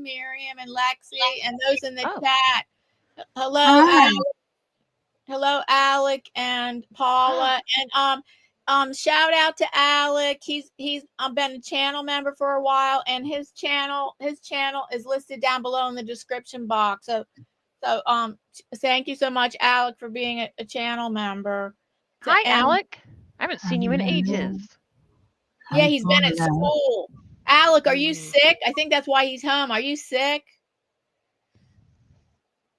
Myriam and Lexi, and those in the Oh. chat. Hello, Hi. Alec. Hello, Alec and Paula, and shout out to Alec. He's been a channel member for a while, and his channel is listed down below in the description box. So thank you so much, Alec, for being a channel member. Hi, Alec. I haven't seen you in ages. Yeah, he's been at school. Alec, are you sick? I think that's why he's home. Are you sick?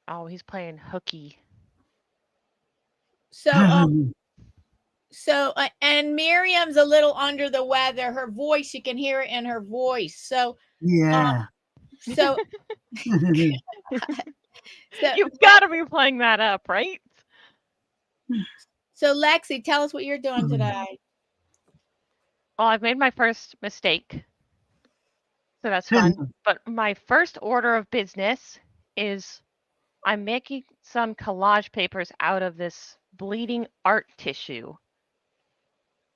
Oh, he's playing hooky. So, and Myriam's a little under the weather. Her voice, you can hear it in her voice. So, yeah. So you've got to be playing that up, right? So, Lexi, tell us what you're doing today. Well, I've made my first mistake, so that's fun. But my first order of business is I'm making some collage papers out of this bleeding art tissue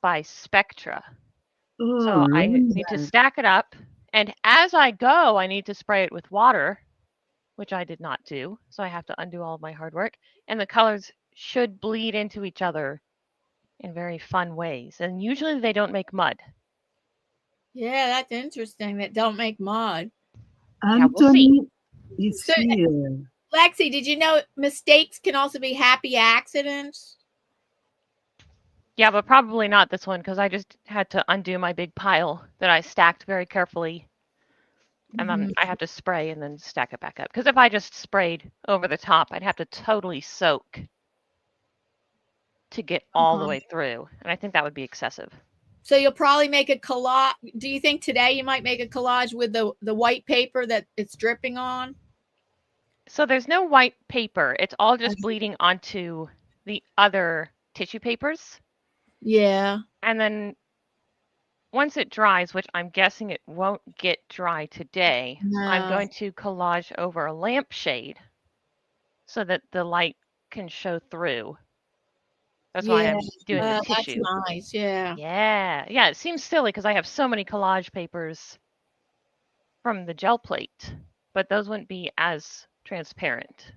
by Spectra. So I need to stack it up, and as I go, I need to spray it with water, which I did not do. So I have to undo all of my hard work, and the colors should bleed into each other in very fun ways. And usually they don't make mud. Yeah, that's interesting. That don't make mud. Anthony is here. Lexi, did you know mistakes can also be happy accidents? Yeah, but probably not this one, because I just had to undo my big pile that I stacked very carefully. And then I have to spray and then stack it back up. Because if I just sprayed over the top, I'd have to totally soak to get all the way through. And I think that would be excessive. So you'll probably make a collage. Do you think today you might make a collage with the white paper that it's dripping on? So there's no white paper. It's all just bleeding onto the other tissue papers. Yeah. And then once it dries, which I'm guessing it won't get dry today, I'm going to collage over a lampshade so that the light can show through. That's why I'm doing the tissue. That's nice, yeah. Yeah, it seems silly because I have so many collage papers from the gel plate, but those wouldn't be as transparent.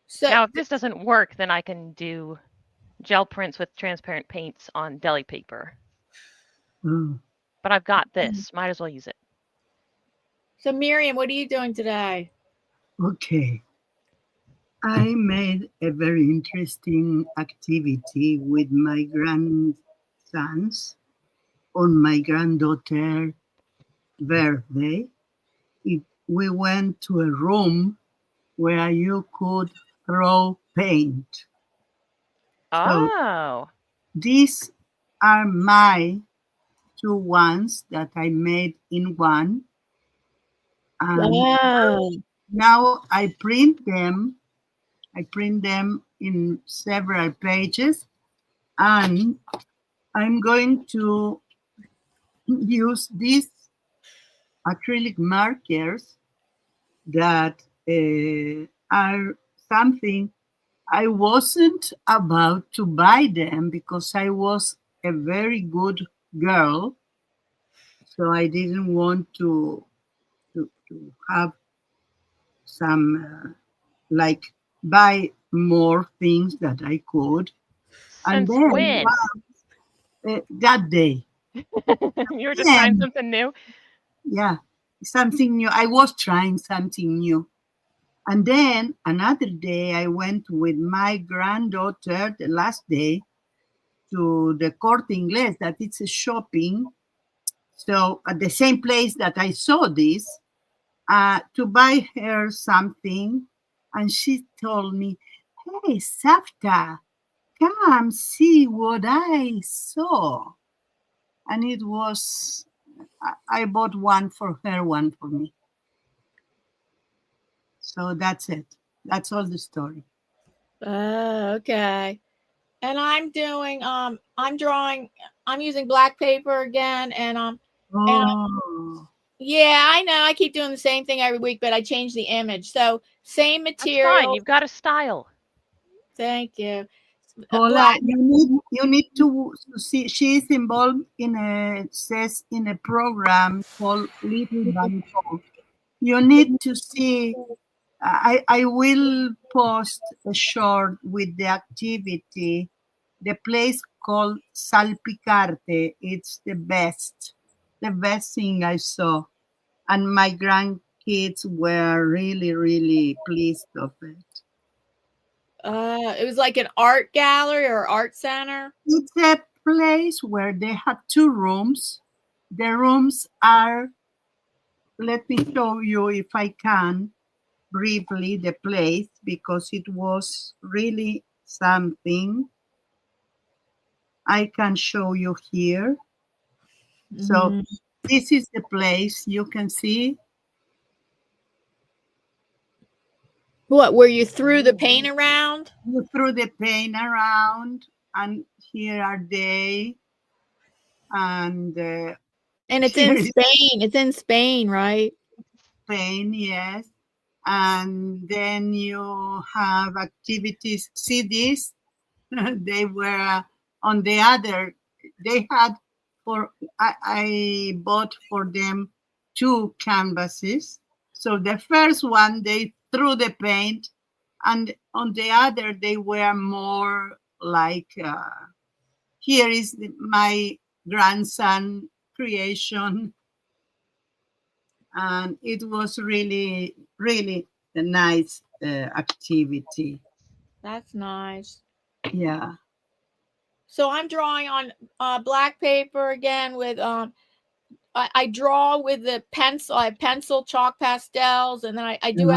So now, if this doesn't work, then I can do gel prints with transparent paints on deli paper. But I've got this. Might as well use it. So, Myriam, what are you doing today? Okay. I made a very interesting activity with my grandsons on my granddaughter's birthday. We went to a room where you could throw paint. Oh. So these are my two ones that I made in one. And now I print them. I print them in several pages, and I'm going to use these acrylic markers that are something I wasn't about to buy them because I was a very good girl, so I didn't want to have some buy more things that I could. And then when? That day. You were just trying something new? Yeah, something new. I was trying something new. And then another day I went with my granddaughter the last day to the Corte Inglés, that it's a shopping. So at the same place that I saw this, to buy her something. And she told me, "Hey, Savta, come see what I saw." And it was, I bought one for her, one for me. So that's it. That's all the story. Okay. And I'm doing, I'm drawing, I'm using black paper again. And yeah, I know. I keep doing the same thing every week, but I change the image. So same material. That's fine. You've got a style. Thank you. Paula, you need to see. She's involved in a program called Little Bangkok. You need to see. I will post a short with the activity. The place called Salpicarte. It's the best thing I saw. And my grandkids were really, really pleased of it. It was like an art gallery or art center. It's a place where they have 2 rooms. The rooms are, let me show you if I can briefly the place, because it was really something. I can show you here. So this is the place. You can see. What, where you threw the paint around? You threw the paint around, and here are they. And it's in Spain. It's in Spain, right? Spain, yes. And then you have activities. See this? They were on the other. They had I bought for them 2 canvases. So the first one they threw the paint, and on the other they were more like here is my grandson creation, and it was really, really a nice activity. That's nice. Yeah. So I'm drawing on black paper again with I draw with the pencil. I have pencil, chalk, pastels, and then I do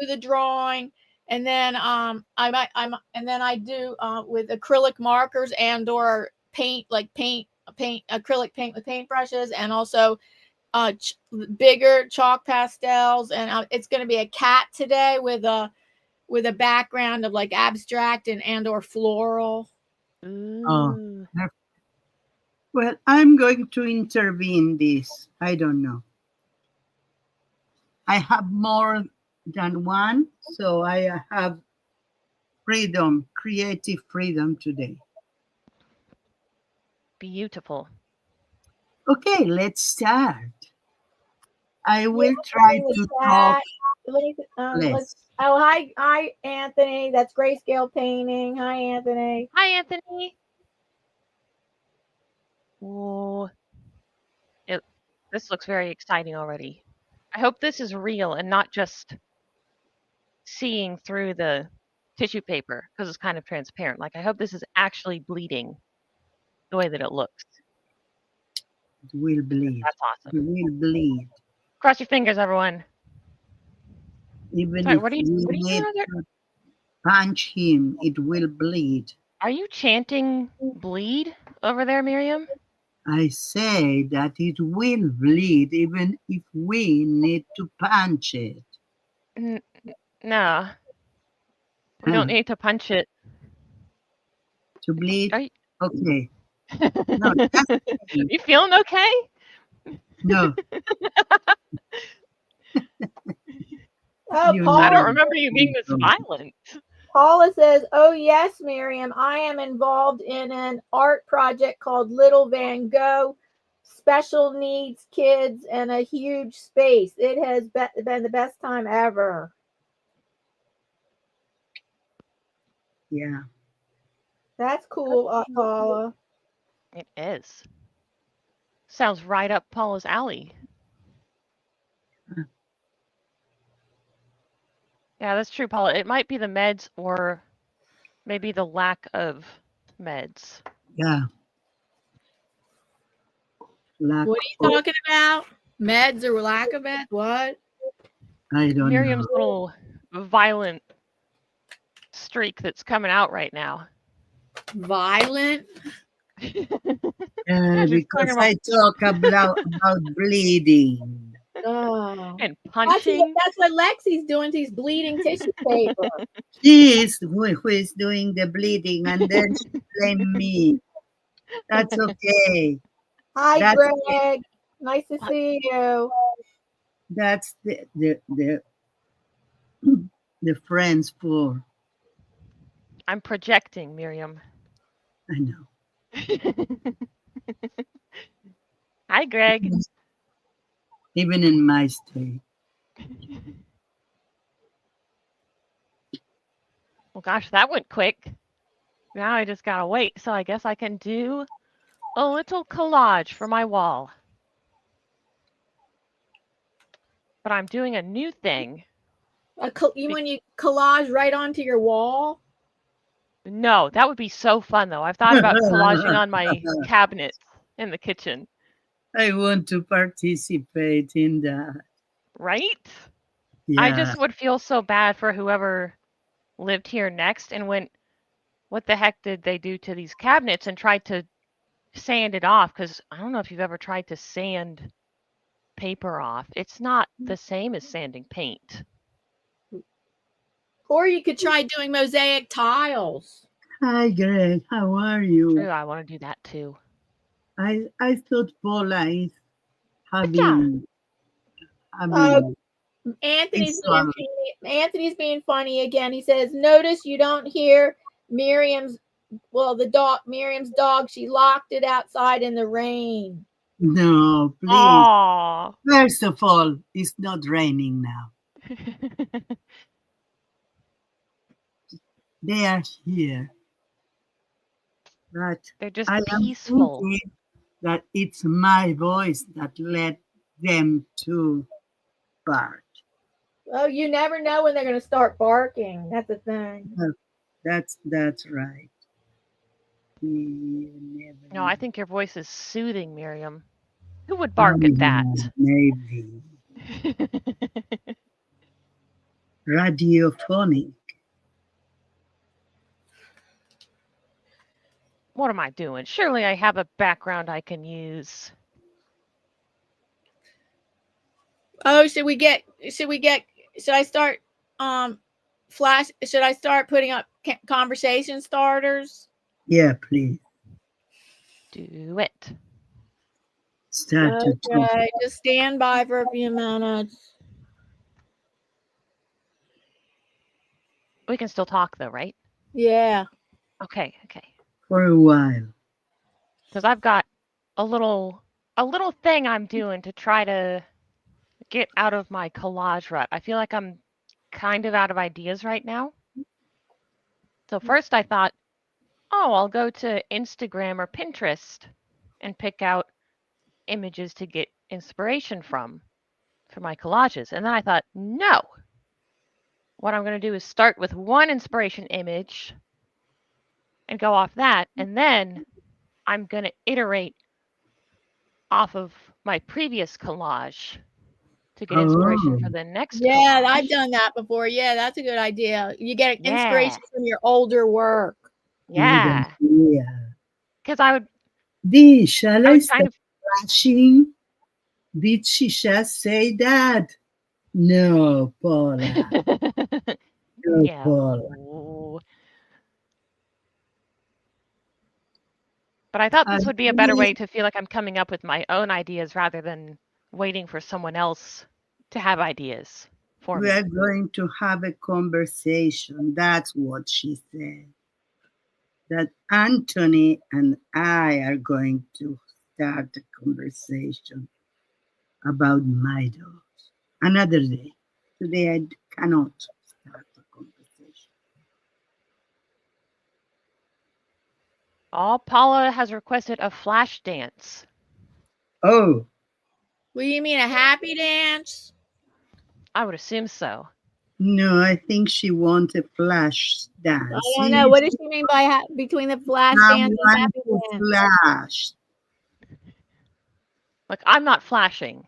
the drawing, and then I do with acrylic markers and or paint, like acrylic paint with paintbrushes, and also bigger chalk pastels. And it's going to be a cat today with a background of like abstract and or floral. Oh, well, I'm going to intervene this. I don't know. I have more than one, so I have freedom, creative freedom today. Beautiful. Okay, let's start. I will try to talk less. Oh, hi, Anthony. That's Grayscale Painting. Hi, Anthony. Hi, Anthony. Oh, this looks very exciting already. I hope this is real and not just seeing through the tissue paper, because it's kind of transparent. Like, I hope this is actually bleeding the way that it looks. It will bleed. That's awesome. It will bleed. Cross your fingers, everyone. Even Sorry, if what are you doing over there? Punch him, it will bleed. Are you chanting bleed over there, Myriam? I say that it will bleed even if we need to punch it. No. We don't need to punch it. To bleed? You... Okay. No, you feeling okay? No. Oh, I don't remember you being this violent. Paula says, "Oh yes, Myriam, I am involved in an art project called Little Van Gogh, special needs kids and a huge space. It has been the best time ever." Yeah. That's cool, Paula. It is. Sounds right up Paula's alley. Yeah, that's true, Paula. It might be the meds or maybe the lack of meds. Yeah. What are you talking about? Meds or lack of meds? What? I don't Myriam's know. little violent streak that's coming out right now. Violent? Because I talk about bleeding. Oh. And punching. That's what Lexi's doing. She's bleeding tissue paper. She is who is doing the bleeding, and then she blame me. That's okay. Hi, Greg. Nice to see you. That's the friends for. I'm projecting, Myriam. I know. Hi, Greg. Even in my state. gosh, that went quick. Now I just gotta wait. So I guess I can do a little collage for my wall. But I'm doing a new thing. When you collage right onto your wall? No, that would be so fun though. I've thought about collaging on my cabinets in the kitchen. I want to participate in that. Right? Yeah. I just would feel so bad for whoever lived here next and went, what the heck did they do to these cabinets, and tried to sand it off, because I don't know if you've ever tried to sand paper off. It's not the same as sanding paint. Or you could try doing mosaic tiles. Hi, Greg. How are you? True, I want to do that too. I thought Paula is Yeah. Anthony's being funny again. He says, "Notice you don't hear Myriam's dog. She locked it outside in the rain." No, please. Aww. First of all, it's not raining now. They are here. But they're just I peaceful. am thinking that it's my voice that led them to bark. Oh, you never know when they're going to start barking. That's the thing. That's right. No, I think your voice is soothing, Myriam. Who would bark at that? Maybe. Radiophonic. What am I doing? Surely I have a background I can use. Oh, should I start should I start putting up conversation starters? Yeah, please. Do it. Start to talk. Okay, just stand by for a few minutes. We can still talk though, right? Yeah. Okay. For a while. Because I've got a little thing I'm doing to try to get out of my collage rut. I feel like I'm kind of out of ideas right now. So first I thought, I'll go to Instagram or Pinterest and pick out images to get inspiration from for my collages. And then I thought, no. What I'm going to do is start with one inspiration image and go off that, and then I'm going to iterate off of my previous collage to get inspiration for the next collage. I've done that before. Yeah, that's a good idea. You get inspiration from your older work. Yeah. Because I would... Shall I start flashing? Did she just say that? No, Paula. No, Paula. But I thought this would be a better way to feel like I'm coming up with my own ideas rather than waiting for someone else to have ideas for me. We are going to have a conversation. That's what she said. That Anthony and I are going to start a conversation about my dogs. Another day. Today I cannot start a conversation. Paula has requested a flash dance. Oh. What do you mean, a happy dance? I would assume so. No, I think she wants a flash dance. I don't know. What does she mean by between the flash dance and happy dance? Flash. Look, I'm not flashing.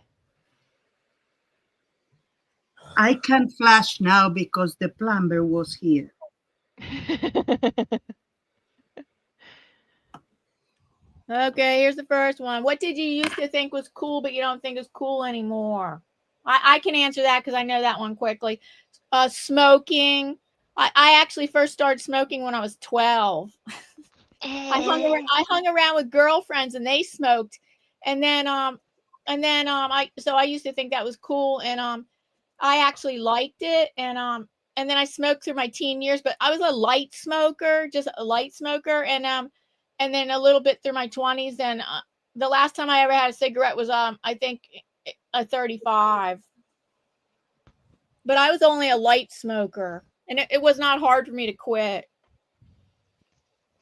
I can flash now because the plumber was here. Okay, here's the first one. What did you used to think was cool, but you don't think is cool anymore? I can answer that because I know that one quickly. Smoking. I actually first started smoking when I was 12. I hung around with girlfriends and they smoked, and then I used to think that was cool, and I actually liked it, and then I smoked through my teen years, but I was a light smoker, just a light smoker, and then a little bit through my 20s. And the last time I ever had a cigarette was I think a 35. But I was only a light smoker. and it was not hard for me to quit.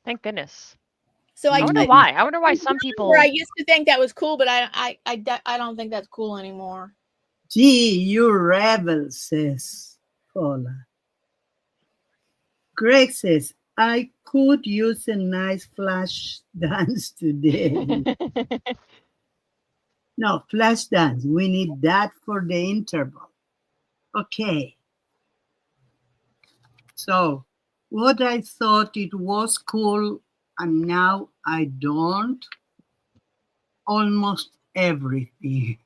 Thank goodness. So I wonder why. I wonder why some people. I used to think that was cool, but I don't think that's cool anymore. Gee, you rebel, says Paula. Greg says, I could use a nice flash dance today. No, flash dance. We need that for the interval. Okay. So, what I thought it was cool and now I don't, almost everything.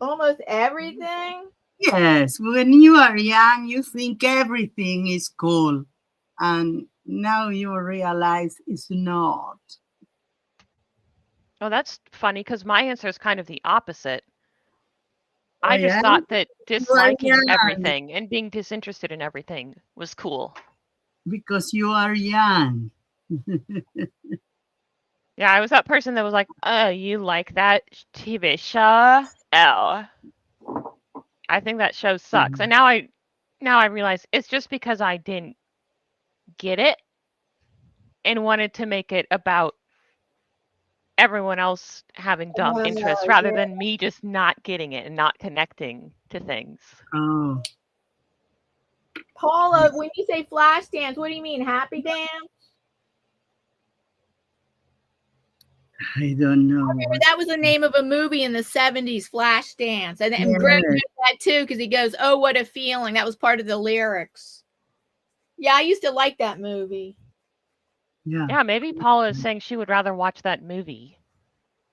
Almost everything? Yes, when you are young, you think everything is cool. And now you realize it's not. Oh, that's funny because my answer is kind of the opposite. I just thought that disliking everything and being disinterested in everything was cool. Because you are young. Yeah, I was that person that was like, oh, you like that TV show? Oh. I think that show sucks. And now I realize it's just because I didn't get it and wanted to make it about everyone else having dumb interests rather than me just not getting it and not connecting to things. Oh. Paula, when you say flash dance, what do you mean? Happy dance? I don't know. I remember that was the name of a movie in the 70s, Flash Dance. And Greg did that too, because he goes, oh, what a feeling. That was part of the lyrics. Yeah, I used to like that movie. Yeah, maybe Paula is saying she would rather watch that movie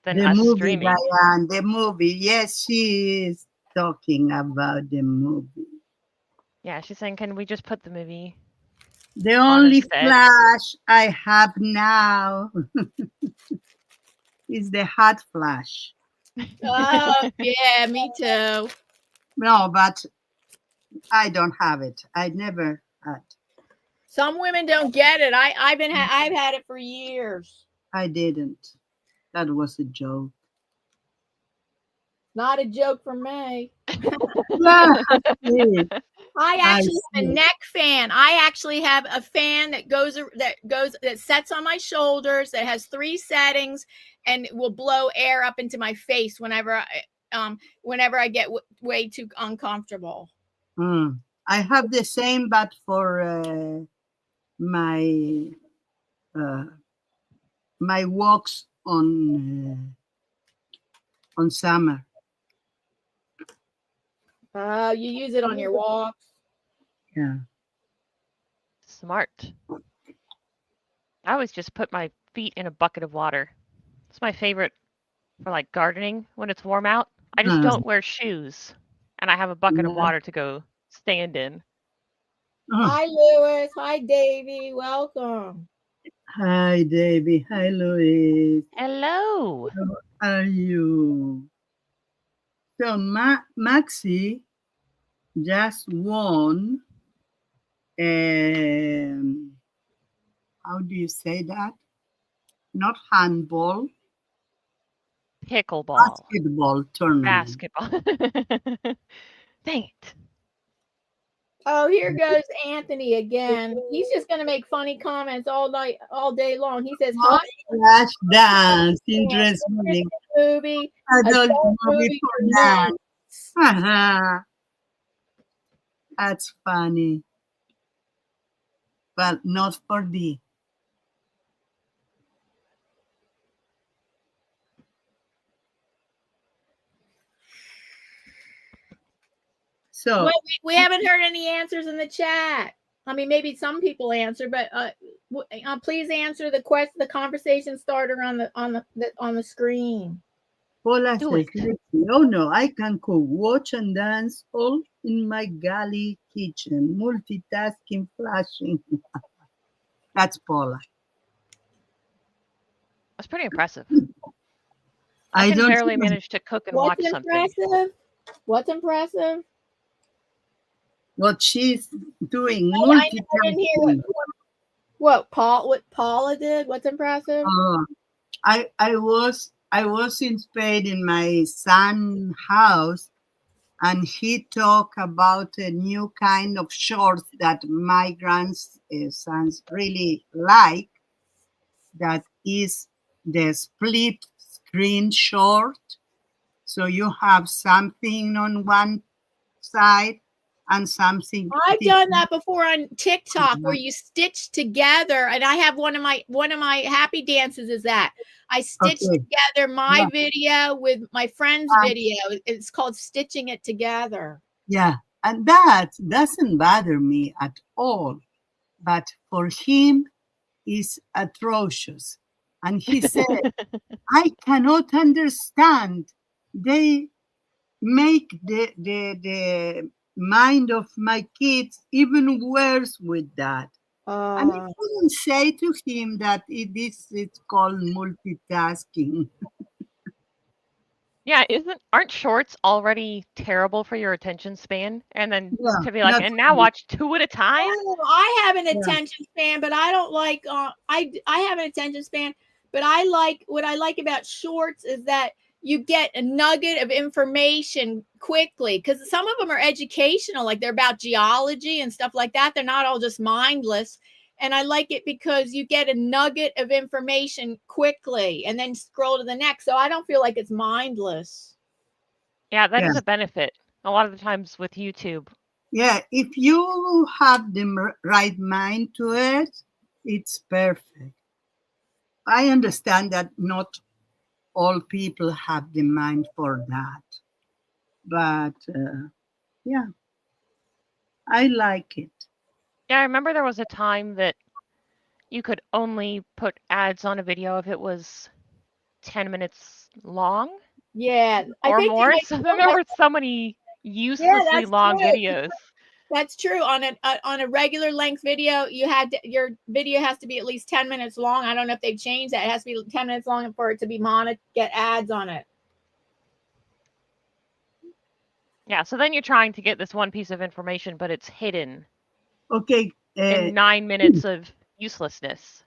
than the us movie, streaming. Diane, the movie. Yes, she is talking about the movie. Yeah, she's saying, can we just put the movie? The only flash I have now is the hot flash. Oh, yeah, me too. No, but I don't have it. I never had. Some women don't get it. I've had it for years. I didn't. That was a joke. Not a joke for me. Yeah, I actually have a neck fan. I actually have a fan that sets on my shoulders, that has 3 settings, and will blow air up into my face whenever I get way too uncomfortable. I have the same, but for my walks on summer. You use it on your walks. Yeah. Smart. I always just put my feet in a bucket of water. It's my favorite for like gardening when it's warm out. I just don't wear shoes, and I have a bucket of water to go stand in. Hi, Louis. Hi, Davy. Welcome. Hi, Davy. Hi, Louis. Hello. How are you? So Maxi just won. How do you say that? Not handball. Pickleball. Basketball tournament. Basketball. Dang it. Oh, here goes Anthony again. He's just going to make funny comments all day long. He says, hot flash dance, interesting movie, adult movie for that. That's funny, but not for me. So well, we haven't heard any answers in the chat. I mean, maybe some people answer, but please answer the conversation starter on the screen. Paula says, oh no, I can cook, watch and dance all in my galley kitchen, multitasking, flashing. That's Paula. That's pretty impressive. I can barely manage to cook and watch something. What's impressive? What she's doing. I didn't hear what Paula did. What's impressive? I was in Spain in my son's house, and he talked about a new kind of shorts that my grandsons really like. That is the split screen short. So you have something on one side and something. I've done that before on TikTok where Mhm. you stitch together, and I have one of my happy dances is that I stitch Okay. together my Yeah. video with my friend's video. It's called stitching it together. Yeah, and that doesn't bother me at all. But for him, is atrocious. And he said, I cannot understand. They make the mind of my kids even worse with that. And I couldn't say to him that it's called multitasking. Yeah, aren't shorts already terrible for your attention span? And then Yeah, to be like, not and now watch 2 at a time? Oh, I have an Yeah. attention span, but I don't like. I have an attention span, but I like what I like about shorts is that you get a nugget of information quickly because some of them are educational, like they're about geology and stuff like that. They're not all just mindless. And I like it because you get a nugget of information quickly and then scroll to the next. So I don't feel like it's mindless. Yeah, that Yeah. is a benefit. A lot of the times with YouTube. Yeah, if you have the right mind to it, it's perfect. I understand that not all people have the mind for that, but yeah, I like it. Yeah, I remember there was a time that you could only put ads on a video if it was 10 minutes long Yeah, I or think they more. make So then there were so many uselessly that's long true. videos. That's true. On a regular length video, your video has to be at least 10 minutes long. I don't know if they've changed that. It has to be 10 minutes long for it to be get ads on it. Yeah, so then you're trying to get this one piece of information, but it's hidden Okay, in 9 minutes of uselessness.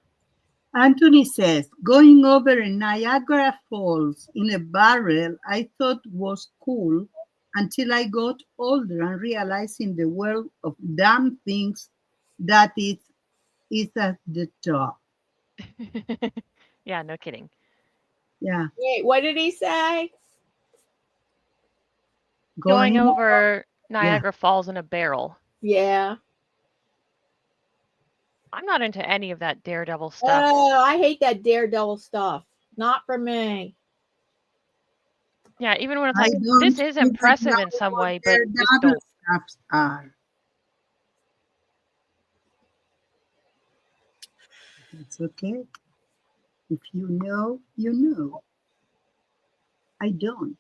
Anthony says, going over Niagara Falls in a barrel I thought was cool until I got older and realizing the world of damn things that it is at the top. Yeah, no kidding. Yeah. Wait, what did he say? Going over Niagara Falls in a barrel. Yeah. I'm not into any of that Daredevil stuff. Oh, I hate that Daredevil stuff. Not for me. Yeah, even when it's like, this is impressive in some way, but just don't. Stuffs are. It's okay. If you know, you know. I don't.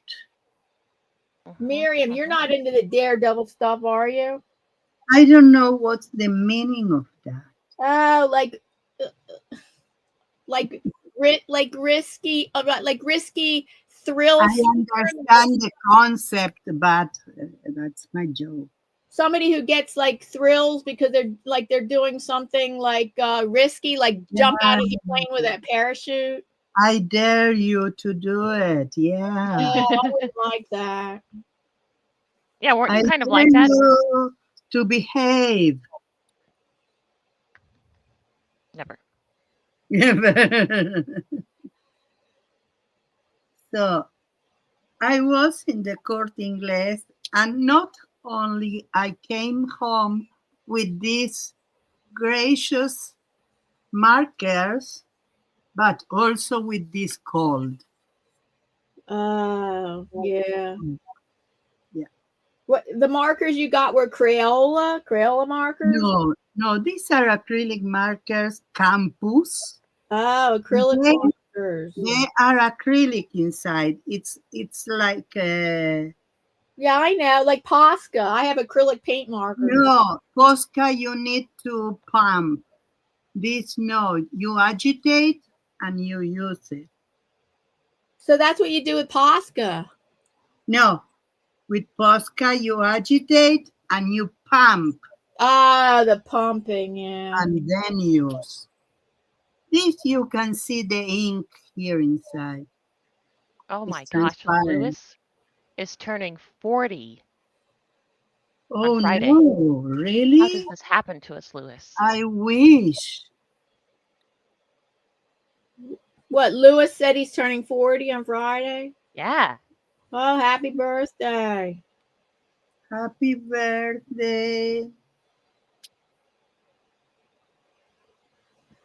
Myriam, you're not into the Daredevil stuff, are you? I don't know what's the meaning of that. Oh, like risky thrills. I understand the concept, but that's my joke. Somebody who gets like thrills because they're doing something like risky, like jump out of the plane with a parachute. I dare you to do it. Yeah. Oh, I wouldn't like that. Yeah, weren't you kind of like that? You to behave. Never. So I was in the Corte Inglés, and not only I came home with these gracious markers, but also with this cold. Oh, yeah. Yeah. What the markers you got were Crayola markers? No, these are acrylic markers, Campus. Oh, acrylic markers. They are acrylic inside. It's like yeah, I know, like Posca. I have acrylic paint markers. No, Posca you need to pump. This no, you agitate and you use it. So that's what you do with Posca. No, with Posca you agitate and you pump. Ah, the pumping, yeah. And then use. This you can see the ink here inside. Oh my gosh, Lewis is turning 40. Oh Friday. no, How really? does this happen to us, Lewis? I wish. What, Lewis said he's turning 40 on Friday? Yeah. Oh, happy birthday. Happy birthday.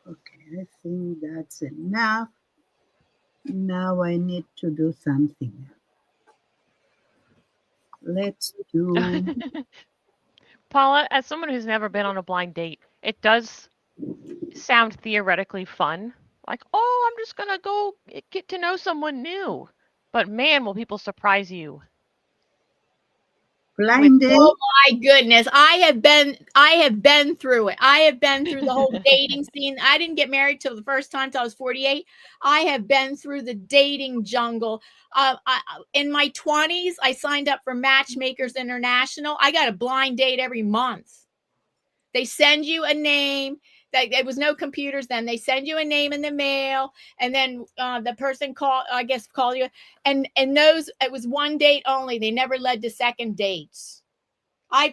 Okay, I think that's enough. Now I need to do something. Let's do. Paula, as someone who's never been on a blind date, it does sound theoretically fun. Like, oh, I'm just going to go get to know someone new. But man, will people surprise you. Blind date? Oh my goodness. I have been through it. I have been through the whole dating scene. I didn't get married till the first time till I was 48. I have been through the dating jungle. In my 20s, I signed up for Matchmakers International. I got a blind date every month. They send you a name. There was no computers then. They send you a name in the mail, and then the person call you, and those, it was one date only. They never led to second dates. My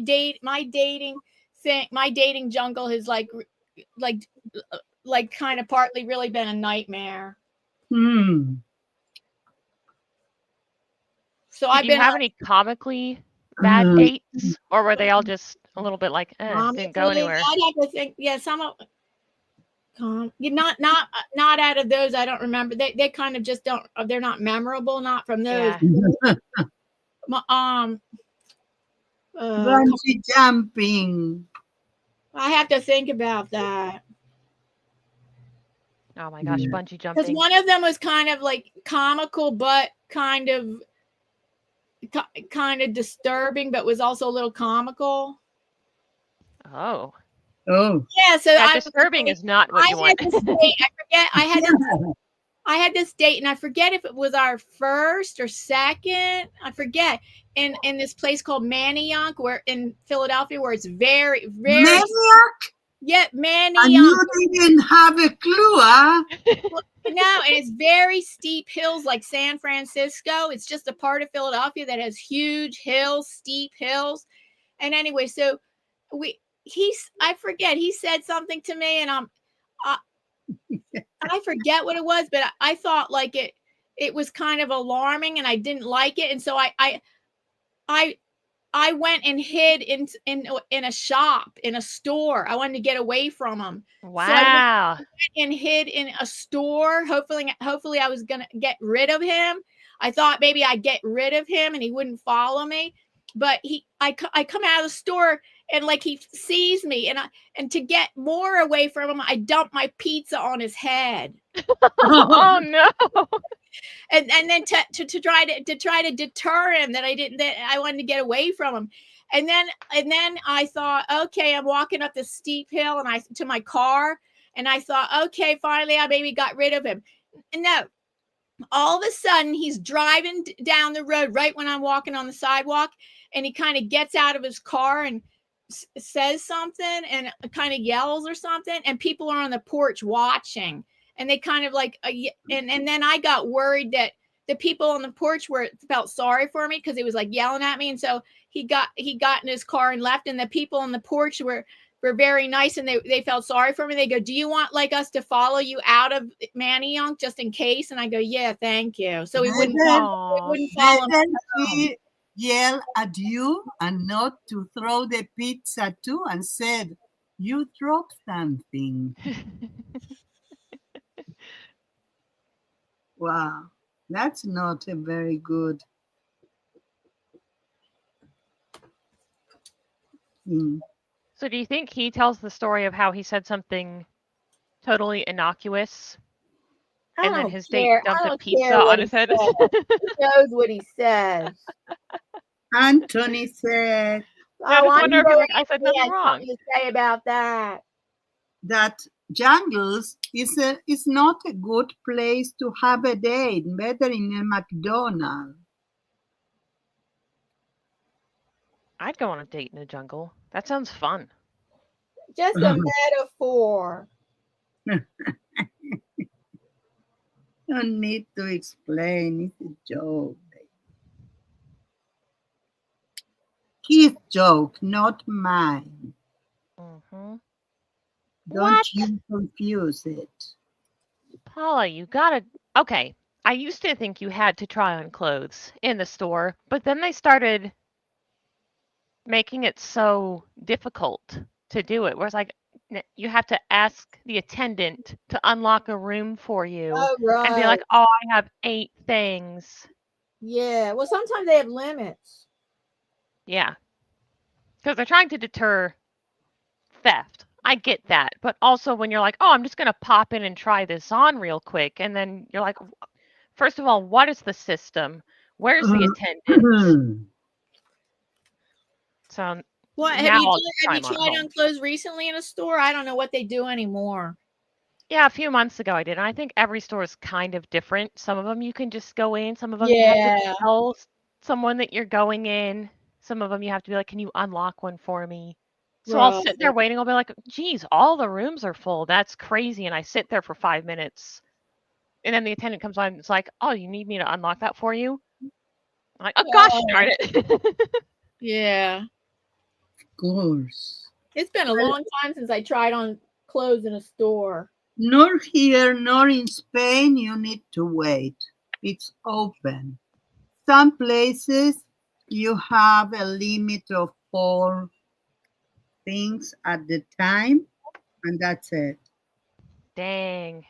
dating thing, my dating jungle has like kind of partly really been a nightmare. So Did you have any comically bad dates, or were they all just a little bit like, didn't go anywhere? I'd have to think. Yeah, some of not out of those. I don't remember. They kind of just don't. They're not memorable. Not from those. Yeah. Bungee jumping. I have to think about that. Oh my gosh, Yeah. bungee Because jumping. one of them was kind of like comical, but kind of disturbing, but was also a little comical. Oh. Oh. Yeah, so disturbing is not what you want. I forget. I had this date, and I forget if it was our first or second. I forget. In this place called Manayunk, where in Philadelphia, where it's very, very Maniac? Yeah, And Manayunk. you didn't have a clue, huh? No, and it's very steep hills like San Francisco. It's just a part of Philadelphia that has huge hills, steep hills. And anyway, so I forget, he said something to me, and I forget what it was, but I thought like it was kind of alarming, and I didn't like it. And so I went and hid in a shop, in a store. I wanted to get away from him. Wow. So I went and hid in a store. Hopefully I was gonna get rid of him. I thought maybe I'd get rid of him and he wouldn't follow me. But I come out of the store, and like he sees me, and to get more away from him, I dump my pizza on his head. Oh no. And then to try to deter him, that I wanted to get away from him. And then I thought, okay, I'm walking up this steep hill to my car, and I thought, okay, finally I maybe got rid of him. And no, all of a sudden he's driving down the road right when I'm walking on the sidewalk, and he kind of gets out of his car and says something and kind of yells or something, and people are on the porch watching, and they kind of like and then I got worried that the people on the porch felt sorry for me because he was like yelling at me. And so he got in his car and left, and the people on the porch were very nice, and they felt sorry for me. They go, do you want like us to follow you out of Manayunk just in case? And I go, yeah, thank you. So he wouldn't follow He yelled at you and not to throw the pizza too, and said, you dropped something. Wow, that's not a very good thing. So do you think he tells the story of how he said something totally innocuous, and then his date dumped a pizza on his head? He knows what he says. Anthony said, I just wonder if I said nothing wrong. Something to say about that. That jungles is not a good place to have a date. Better in a McDonald's. I'd go on a date in a jungle. That sounds fun. Just a metaphor. Don't need to explain. It's a joke. his joke, not mine. Mm-hmm. Don't What? you confuse it. Paula, you gotta. Okay, I used to think you had to try on clothes in the store, but then they started making it so difficult to do it. Where it's like you have to ask the attendant to unlock a room for you Oh, and be right. like, "Oh, I have 8 things." Yeah. Well, sometimes they have limits. Yeah, because they're trying to deter theft. I get that, but also when you're like, "Oh, I'm just gonna pop in and try this on real quick," and then you're like, first of all, what is the system? Where's the attendant? So What now I'll have try you them on at tried home. on clothes recently in a store? I don't know what they do anymore. Yeah, a few months ago I did. And I think every store is kind of different. Some of them you can just go in. Some of them you have to Yeah. tell someone that you're going in. Some of them you have to be like, "Can you unlock one for me?" So I'll Right. sit there waiting. I'll be like, "Geez, all the rooms are full. That's crazy." And I sit there for 5 minutes. And then the attendant comes on and it's like, "Oh, you need me to unlock that for you?" I'm like, "Oh gosh, darn Oh, it." yeah. Of course. It's been a long time since I tried on clothes in a store. Nor here nor in Spain you need to wait. It's open. Some places you have a limit of 4 things at the time, and that's it. Dang.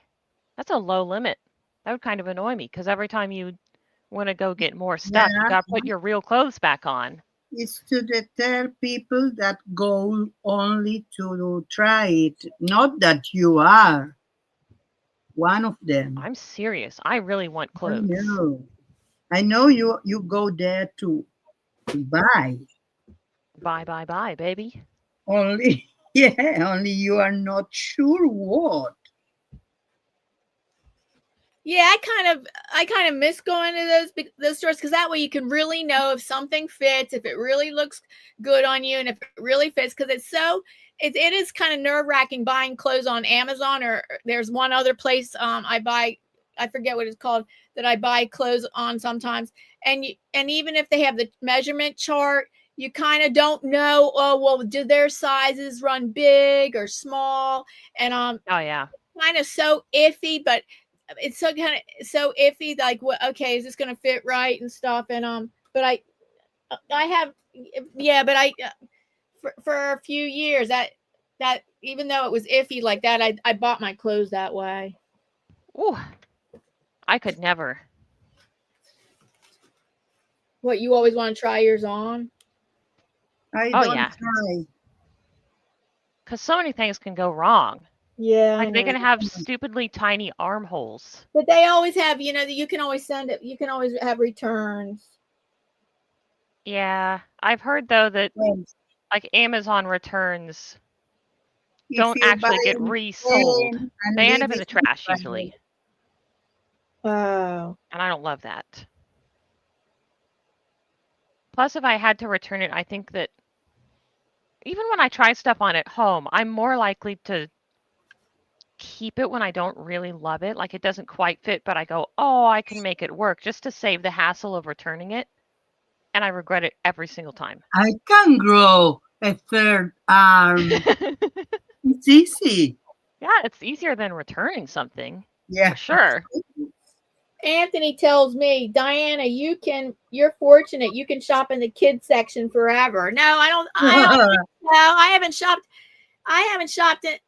That's a low limit. That would kind of annoy me because every time you want to go get more stuff, you Yeah, got to put your real clothes back on. it's to deter people that go only to try it. Not that you are one of them. I'm serious. I really want I clothes. know. I know you go there to buy. Buy, baby. Only yeah, only you are not sure what. Yeah, I kind of miss going to those stores because that way you can really know if something fits, if it really looks good on you, and if it really fits. Because it is kind of nerve wracking buying clothes on Amazon, or there's one other place I forget what it's called, that I buy clothes on sometimes, and even if they have the measurement chart, you kind of don't know. Oh well, do their sizes run big or small? And Oh yeah. kind of so iffy, but it's so kind of so iffy. Like, what? Okay, is this going to fit right and stuff? And but I have, yeah, but for a few years that even though it was iffy like that, I bought my clothes that way. Ooh, I could never. What, you always want to try yours on? I Oh don't yeah. try. Because so many things can go wrong. Yeah, I Like they know. can have stupidly tiny armholes. But they always have, you can always send it. You can always have returns. Yeah. I've heard though that Well, like Amazon returns if don't you buy actually get resold. anything and They end leave up in the it, trash usually. Oh. And I don't love that. Plus, if I had to return it, I think that even when I try stuff on at home, I'm more likely to keep it when I don't really love it. Like it doesn't quite fit, but I go, "Oh, I can make it work," just to save the hassle of returning it. And I regret it every single time. I can grow a third arm. It's easy. Yeah, it's easier than returning something. Yeah. For sure. Anthony tells me, Diana, you're fortunate. You can shop in the kids section forever. No, I don't. No, I haven't shopped. I haven't shopped it.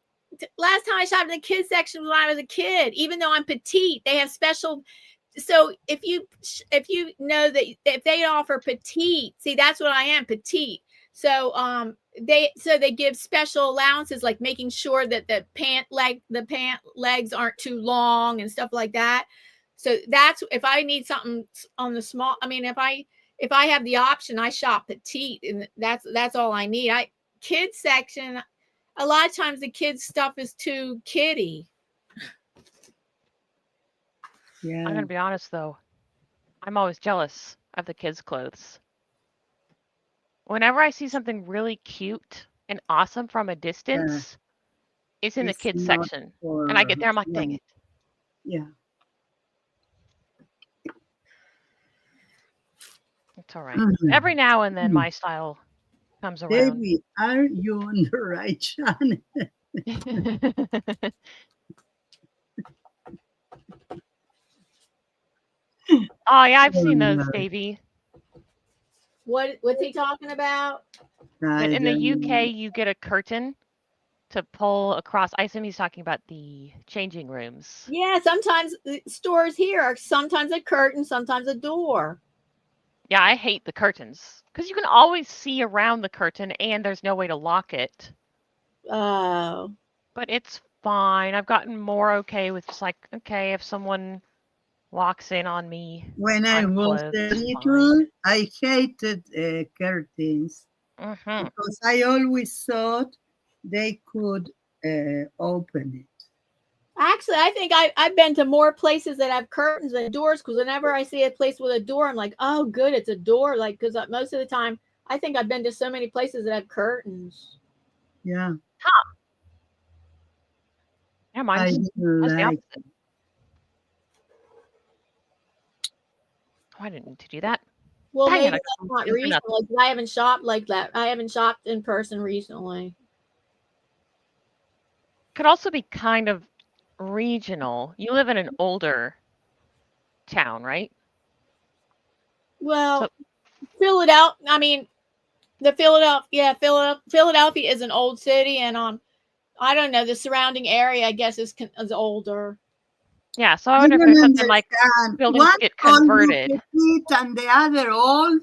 Last time I shopped in the kids section was when I was a kid. Even though I'm petite, they have special. So if you know that if they offer petite, see, that's what I am, petite. So they give special allowances, like making sure that the pant legs aren't too long and stuff like that. So that's if I need something on the small. I mean, if I have the option, I shop petite, and that's all I need. Kids section. A lot of times the kids stuff is too kiddie. Yeah. I'm going to be honest though. I'm always jealous of the kids' clothes. Whenever I see something really cute and awesome from a distance, it's in the It's kids not section. for And I get there, I'm like, dang it. Yeah. It's all right. Every now and then my style comes around. David, are you on the right channel? Oh yeah, I've seen those, Davey. What's he talking about? But in the don't UK, know. you get a curtain to pull across. I assume he's talking about the changing rooms. Yeah, sometimes the stores here are sometimes a curtain, sometimes a door. Yeah, I hate the curtains because you can always see around the curtain and there's no way to lock it. Oh. But it's fine. I've gotten more okay with just like, okay, if someone walks in on me, When I I'm was clothed, little, I hated curtains fine. because I always thought they could open it. Actually, I think I've been to more places that have curtains than doors, because whenever I see a place with a door, I'm like, oh, good, it's a door. Like, because most of the time, I think I've been to so many places that have curtains. Yeah. Yeah, I mine's didn't the like opposite. Oh, I didn't need to do that. Well, Dang it, maybe I that's got not two for recent. nothing. Like, I haven't shopped like that. I haven't shopped in person recently. Could also be kind of regional. You live in an older town, right? Well, So Philadelphia. I mean, Philadelphia is an old city, and I don't know, the surrounding area, I guess, is older. yeah, so I I wonder if don't there's something like understand. buildings One get called you converted. petite and the other old.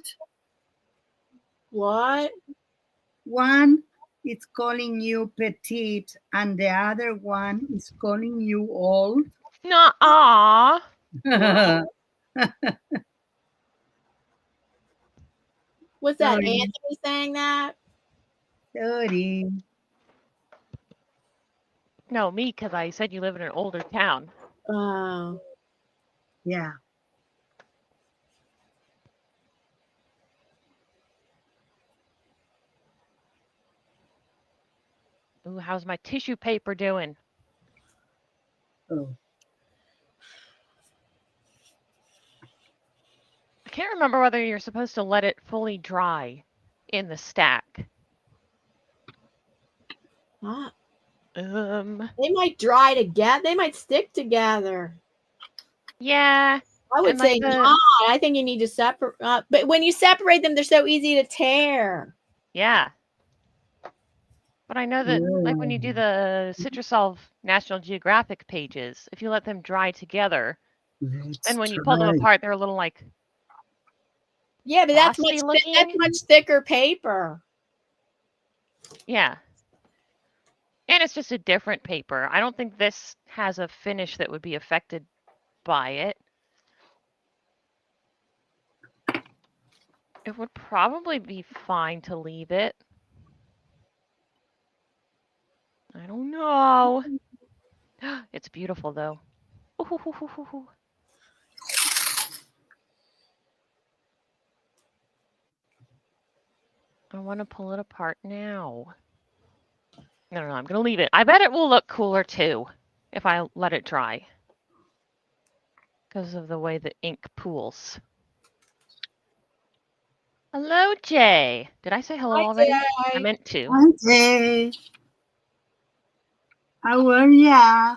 What? One is calling you petite and the other one is calling you old. Nuh-uh. What's that? Sorry. Anthony saying that? Sorry. No, me, because I said you live in an older town. Oh. Yeah. Ooh, how's my tissue paper doing? Oh. I can't remember whether you're supposed to let it fully dry in the stack. Huh. They might dry together. They might stick together. Yeah. I would say not. I think you need to separate. But when you separate them, they're so easy to tear. Yeah. But I know that, like, when you do the Citrusolve National Geographic pages, if you let them dry together, and when you pull them apart, they're a little like. Yeah, but that's much thicker paper. Yeah. And it's just a different paper. I don't think this has a finish that would be affected by it. It would probably be fine to leave it. I don't know. It's beautiful, though. Ooh. I want to pull it apart now. No, I'm going to leave it. I bet it will look cooler, too, if I let it dry. Because of the way the ink pools. Hello, Jay. Did I say hello already? I meant to. Hi, Jay. How are ya?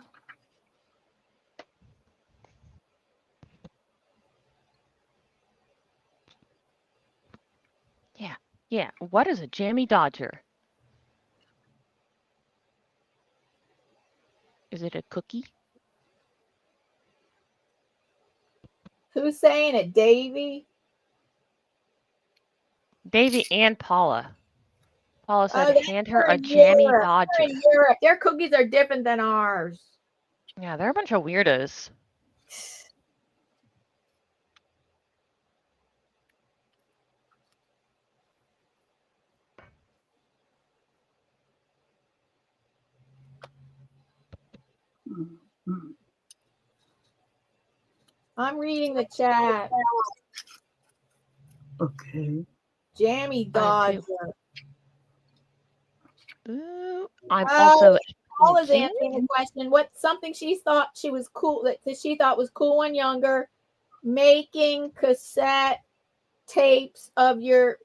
Yeah. What is a jammy dodger? Is it a cookie? Who's saying it, Davy? Davy and Paula. Paula said, hand her they're a in jammy Europe. dodger. They're in Europe. Their cookies are different than ours. Yeah, they're a bunch of weirdos. I'm reading the chat. Okay. Jammy dodger. Ooh, I'm also. Paula's answering the question. What's something she thought she was cool, that she thought was cool when younger? Making cassette tapes of your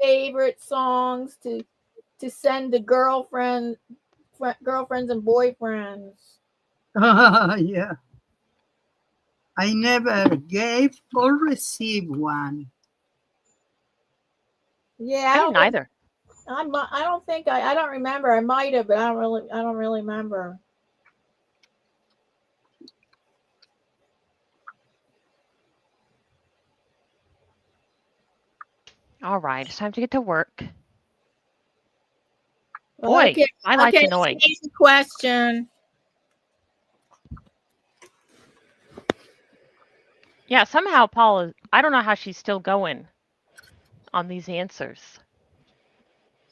favorite songs to send to girlfriends and boyfriends. Yeah. I never gave or received one. Yeah, I didn't either. I don't think I don't remember. I might have, but I don't really remember. All right, it's time to get to work. Well, Boy, my light's annoying. Change the question. Yeah, somehow Paula, I don't know how she's still going on these answers.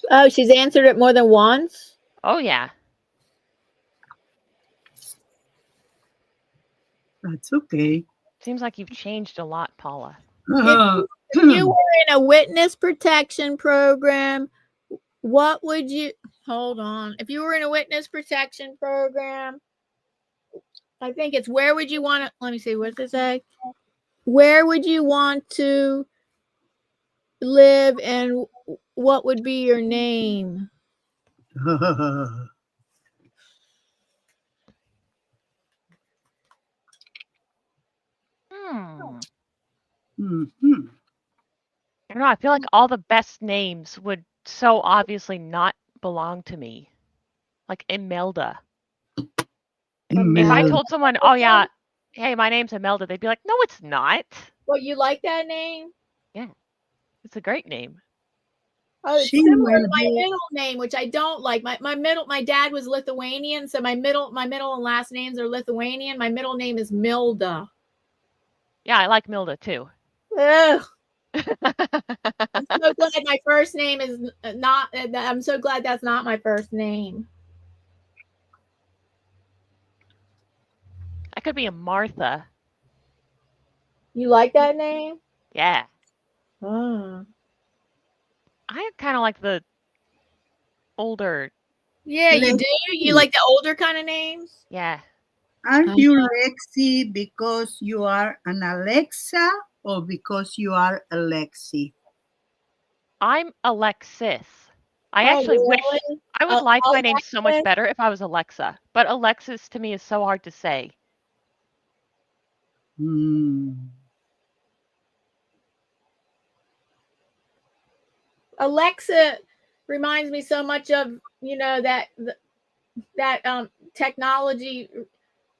Oh, she's answered it more than once? Oh, yeah. That's okay. Seems like you've changed a lot, Paula. If you were in a witness protection program, what would you hold on? If you were in a witness protection program, I think it's where would you want to let me see, what does it say? Where would you want to live and what would be your name? Mm-hmm. I don't know, I feel like all the best names would so obviously not belong to me. Like Imelda. If I told someone, oh yeah, hey, my name's Imelda, they'd be like, no, it's not. Well, you like that name? Yeah, it's a great name. Oh, it's similar to my middle name, which I don't like. My dad was Lithuanian, so my middle and last names are Lithuanian. My middle name is Milda. Yeah, I like Milda too. Ugh. I'm so glad my first name is not. I'm so glad that's not my first name. I could be a Martha. You like that name? Yeah. Oh. I kind of like the older. Yeah, you do? You like the older kind of names? Yeah. Are you Lexi because you are an Alexa or because you are a Lexi? I'm Alexis. I actually wish I would like my name so much better if I was Alexa, but Alexis to me is so hard to say. Alexa reminds me so much of, that technology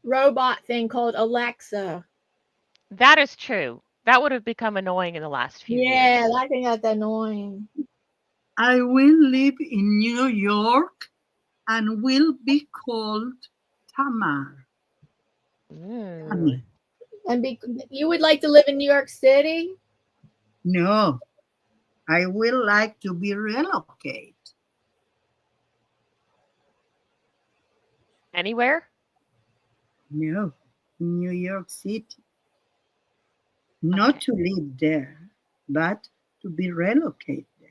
robot thing called Alexa. That is true. That would have become annoying in the last few years. Yeah, I think that's annoying. I will live in New York and will be called Tamar. And you would like to live in New York City? No, I will like to be relocated. Anywhere? No, New York City. Not to live there, but to be relocated there.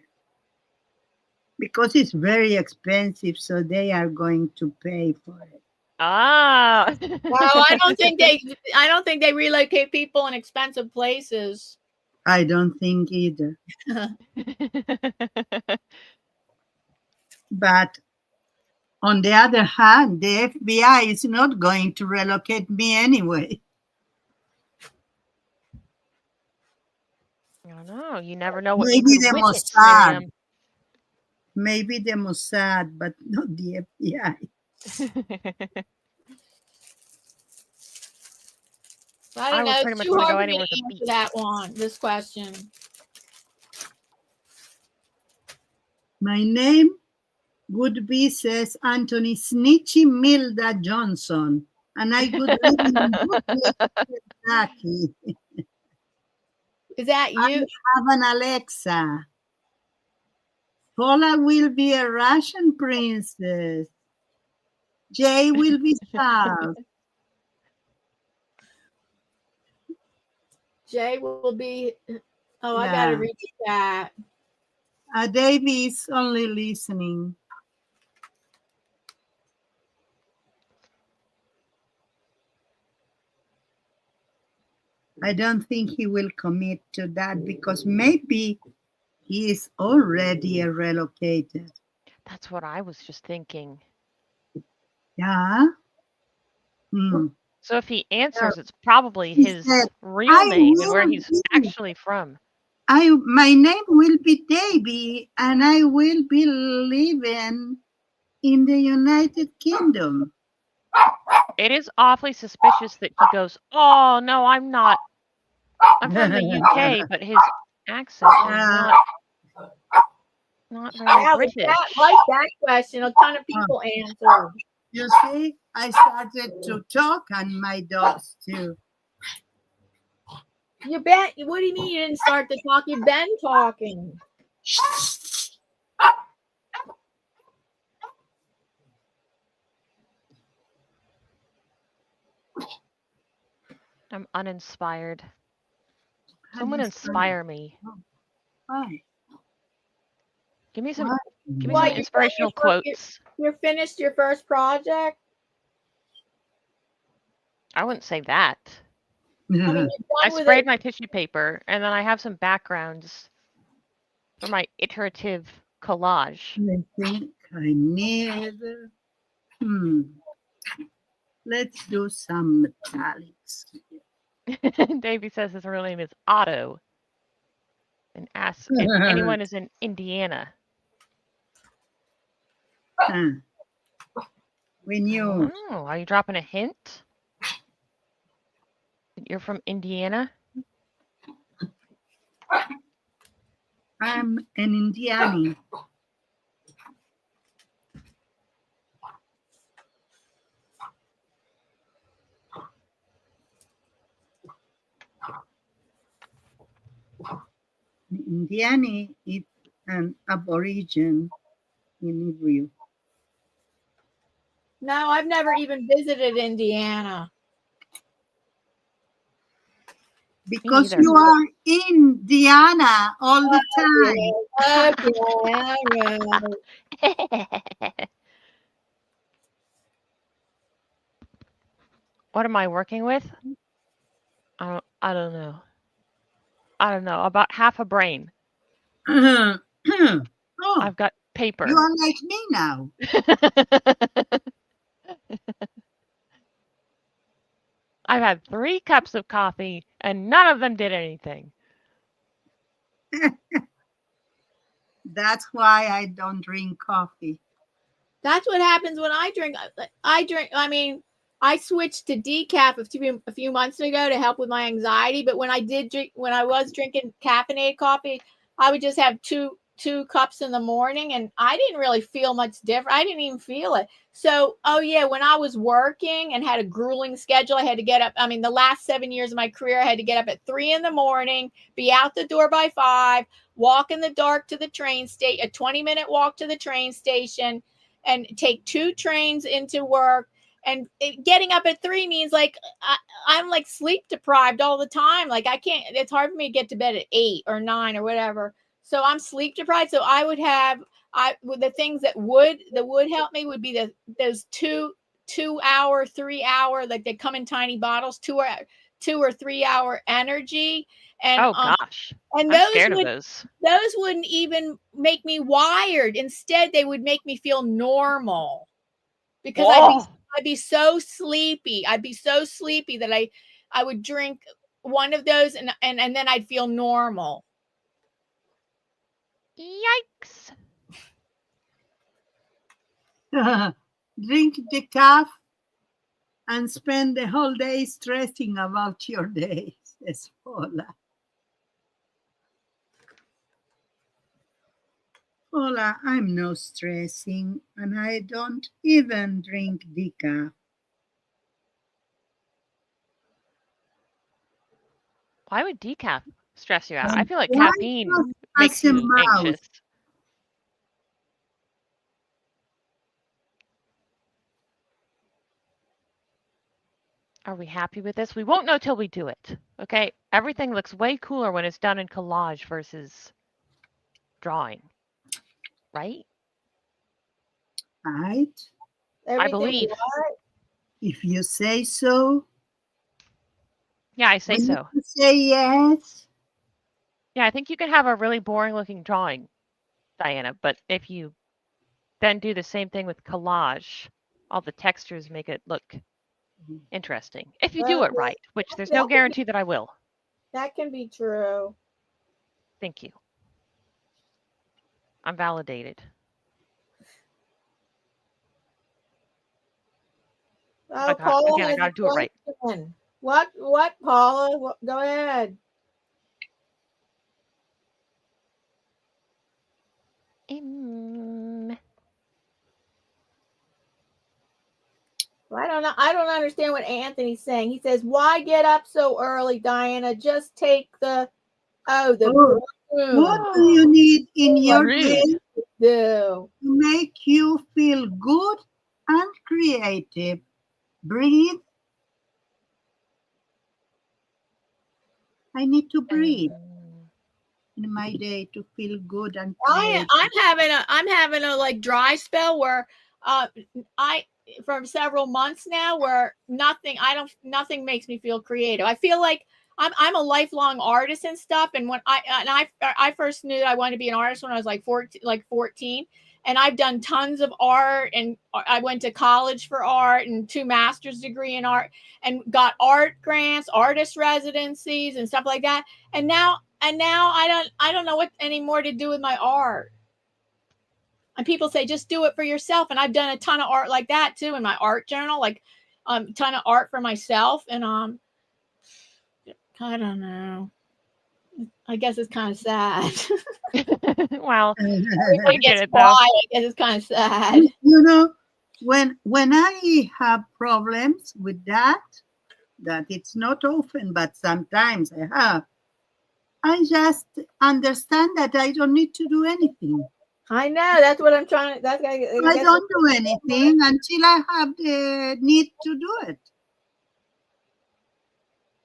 Because it's very expensive, so they are going to pay for it. Ah. Well, I don't think they relocate people in expensive places. I don't think either. But on the other hand, the FBI is not going to relocate me anyway. I don't know. You never know what Maybe you could the witness, Mossad. Myriam. Maybe the Mossad, but not the FBI. I don't know. Pretty It's much too want to hard go for me anywhere to with a answer that one. This question. My name would be, says Anthony, Snitchy Milda Johnson, and I would live in Kentucky. Is that you? I have an Alexa. Paula will be a Russian princess. Jay will be South. Jay will be. Oh, I gotta read that. Davey is only listening. I don't think he will commit to that because maybe he is already relocated. That's what I was just thinking. Yeah. Hmm. So if he answers, it's probably He his said, real I name and where will he's be. actually from. My name will be Davy, and I will be living in the United Kingdom. It is awfully suspicious that he goes, "Oh no, I'm not. I'm from the UK," but his accent is not very Alex, British. that question. A ton of people answered. You see, I started to talk, and my dogs too. You bet. What do you mean you didn't start to talk? You've been talking. I'm uninspired. Someone inspire me. Why? Give me some. Why? Give me Why, some you're inspirational quotes. You're finished your first project? I wouldn't say that. I mean, you're done I with sprayed it. my tissue paper, and then I have some backgrounds for my iterative collage. I think I need. Let's do some metallics. Davey says his real name is Otto, and asks if anyone is in Indiana. We knew. Oh, are you dropping a hint? You're from Indiana? I'm an Indiani. Indiani is an aborigine in Hebrew. No, I've never even visited Indiana. Because you are in Indiana all the time. Okay. What am I working with? I don't know. I don't know. About half a brain. Oh, I've got paper. you are like me now. I've had 3 cups of coffee, and none of them did anything. That's why I don't drink coffee. That's what happens when I drink. I mean, I switched to decaf a few months ago to help with my anxiety. But when I was drinking caffeinated coffee, I would just have two cups in the morning, and I didn't really feel much different. I didn't even feel it. So, oh yeah, when I was working and had a grueling schedule, I had to get up. I mean, the last 7 years of my career, I had to get up at 3 a.m, be out the door by 5, walk in the dark to the train station, a 20-minute walk to the train station, and take 2 trains into work. And getting up at 3 means like I'm like sleep deprived all the time. Like I can't. It's hard for me to get to bed at 8 or 9 or whatever. So I'm sleep deprived. So I would have the things that would help me would be those 2-hour, 3-hour, like they come in tiny bottles, 2 or 3 hour energy. And oh gosh, and I'm scared of those. Those wouldn't even make me wired. Instead, they would make me feel normal because I'd be so sleepy. I'd be so sleepy that I would drink one of those and then I'd feel normal. Yikes. Drink decaf and spend the whole day stressing about your day, says Paula. Paula, I'm no stressing, and I don't even drink decaf. Why would decaf stress you out? And I feel like why caffeine not makes as a you mouse? anxious. Are we happy with this? We won't know till we do it. Okay? Everything looks way cooler when it's done in collage versus drawing. Right? Right? I believe. What? If you say so. Yeah, I say I need so. to say yes. Yeah, I think you can have a really boring looking drawing, Diana, but if you then do the same thing with collage, all the textures make it look interesting. If you do it right, which there's no guarantee that I will. That can be true. Thank you. I'm validated. Oh, Again, Paula I has gotta a do it right. question. What, Paula? Go ahead. I don't know. I don't understand what Anthony's saying. He says, "Why get up so early, Diana? Just take the What do you need in your day to make you feel good and creative? Breathe. I need to breathe in my day to feel good and creative. I'm having a like dry spell where I for several months now where nothing makes me feel creative. I feel like I'm a lifelong artist and stuff, and when I first knew I wanted to be an artist when I was like 14, and I've done tons of art, and I went to college for art and 2 master's degree in art and got art grants, artist residencies and stuff like that. And now I don't know what anymore to do with my art. And people say just do it for yourself, and I've done a ton of art like that too in my art journal, like ton of art for myself. And I don't know, I guess it's kind of sad. Well, I you get it though. I guess it's kind of sad. You know, when I have problems with that it's not often, but sometimes I have, I just understand that I don't need to do anything. I know, that's what I'm trying to. That's I don't do anything until I have the need to do it.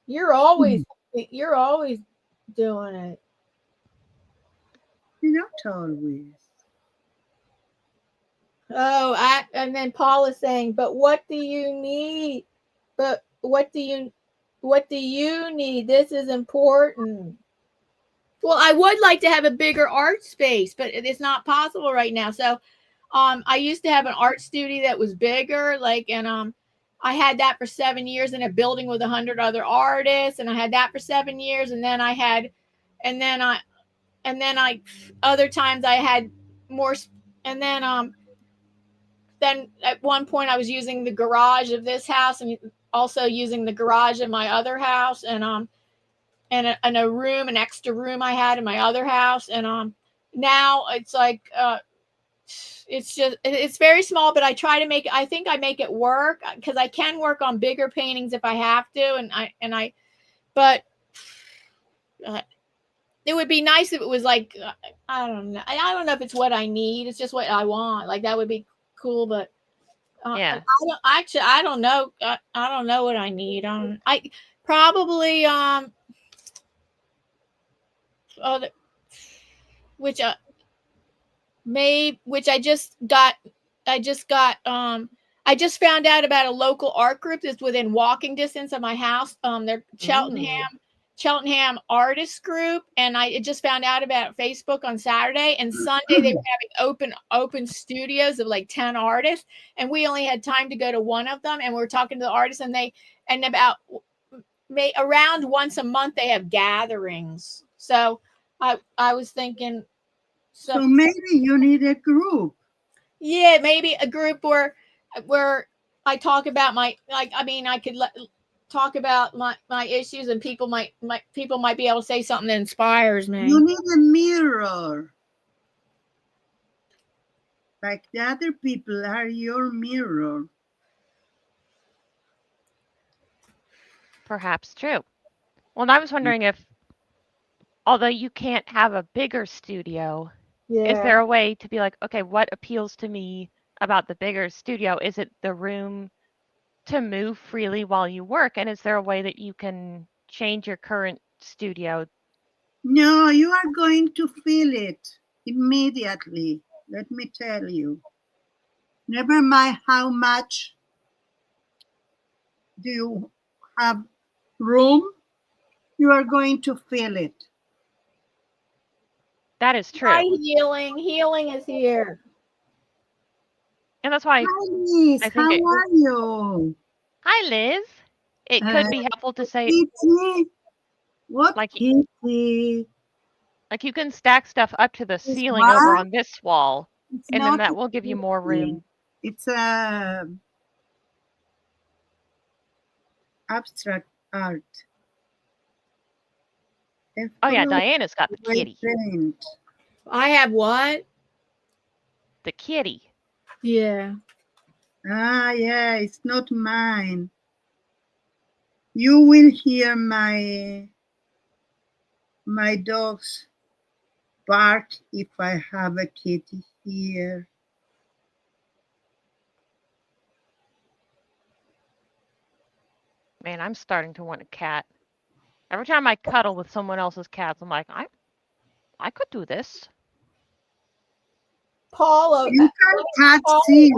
You're always doing it. Not always. Oh, and then Paul is saying, but what do you need? But what do you need? This is important. Well, I would like to have a bigger art space, but it's not possible right now. So, I used to have an art studio that was bigger, like, and I had that for 7 years in a building with 100 other artists, and I had that for 7 years, and then other times I had more, and then at one point I was using the garage of this house and also using the garage of my other house, and a room, an extra room I had in my other house, and now it's like it's very small, but I try to make, I think I make it work because I can work on bigger paintings if I have to, but it would be nice if it was like I don't know if it's what I need, it's just what I want, like that would be cool, but yeah, I don't know what I need. I probably which which I just found out about a local art group that's within walking distance of my house. They're Cheltenham artist group, and I just found out about Facebook on Saturday, and Sunday they were having open studios of like 10 artists, and we only had time to go to one of them, and we were talking to the artists, and about around once a month they have gatherings. So I was thinking, so maybe you need a group. Yeah, maybe a group where I talk about my, like, I mean, I could talk about my issues, and people might be able to say something that inspires me. You need a mirror. Like the other people are your mirror. Perhaps true. Well, and I was wondering if, although you can't have a bigger studio, is there a way to be like, okay, what appeals to me about the bigger studio? Is it the room to move freely while you work? And is there a way that you can change your current studio? No, you are going to feel it immediately. Let me tell you. Never mind how much do you have room, You are going to feel it. That is true. Hi, Healing. Healing is here. And that's why Hi, Liz. I How think are you? hi, Liz. It could be helpful to say, Kitty. What, like, Kitty? like you can stack stuff up to the It's ceiling over what? on this wall, It's and then not that will give you more room. It's abstract art. Oh yeah, Diana's got the kitty. Paint. I have what? The kitty. Yeah. Ah, yeah, it's not mine. You will hear my dogs bark if I have a kitty here. Man, I'm starting to want a cat. Every time I cuddle with someone else's cats, I'm like, I could do this. Paula. You can see.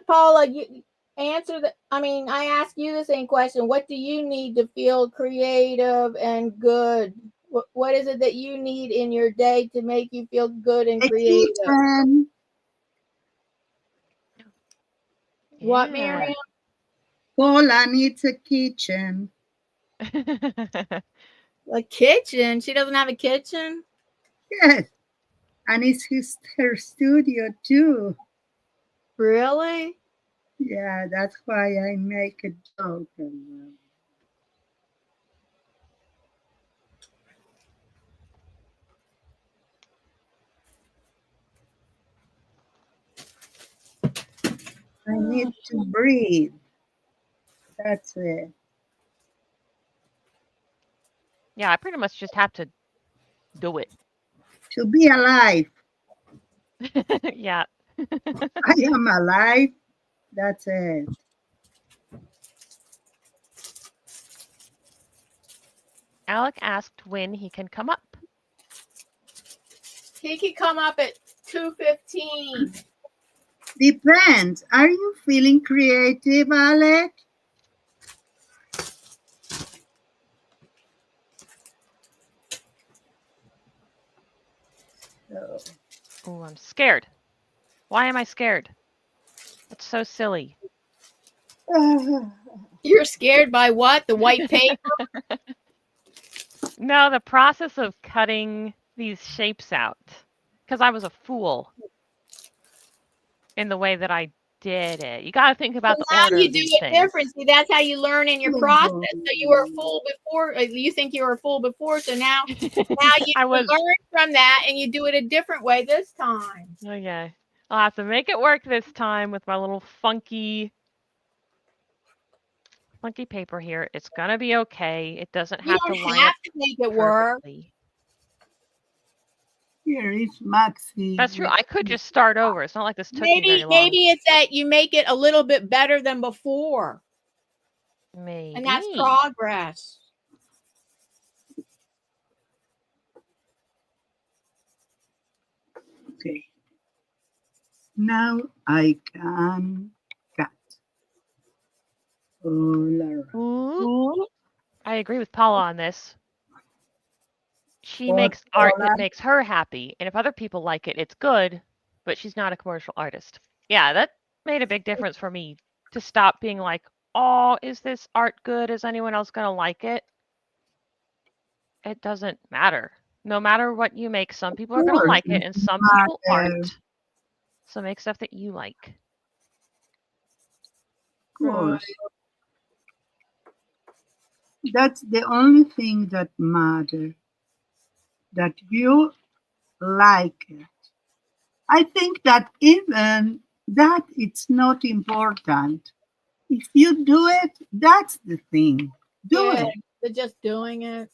Paula, you answer the. I mean, I ask you the same question. What do you need to feel creative and good? What is it that you need in your day to make you feel good and creative? Kitchen. What, Yeah. Myriam? Paula needs a kitchen. A kitchen? She doesn't have a kitchen? Yes. And it's her studio too. Really? Yeah, that's why I make a joke. I need to breathe. That's it. Yeah, I pretty much just have to do it. To be alive. Yeah. I am alive. That's it. Alec asked when he can come up. He could come up at 2:15. Depends. Are you feeling creative, Alec? Oh, I'm scared. Why am I scared? That's so silly. You're scared by what? The white paper? No, the process of cutting these shapes out. Because I was a fool in the way that I did it. You got to think about the order you of do these it things. different. See, that's how you learn in your process. So you were a fool before. You think you were a fool before. So now you learn from that and you do it a different way this time. Okay. I'll have to make it work this time with my little funky paper here. It's going to be okay. It doesn't have to line up to make it work. perfectly. Here is Maxie. That's true. I could just start over. It's not like this took me very long. Maybe it's that you make it a little bit better than before. Maybe. And that's progress. Okay. Now I can cut. All around. Ooh. I agree with Paula on this. She makes art that makes her happy, and if other people like it, it's good, but she's not a commercial artist. Yeah, that made a big difference for me to stop being like, oh, is this art good? Is anyone else going to like it? It doesn't matter. No matter what you make, some people are going to like it, and some people aren't. So make stuff that you like. Of course. That's the only thing that matters. That you like it. I think that even that it's not important. If you do it, that's the thing. Do it. They're just doing it.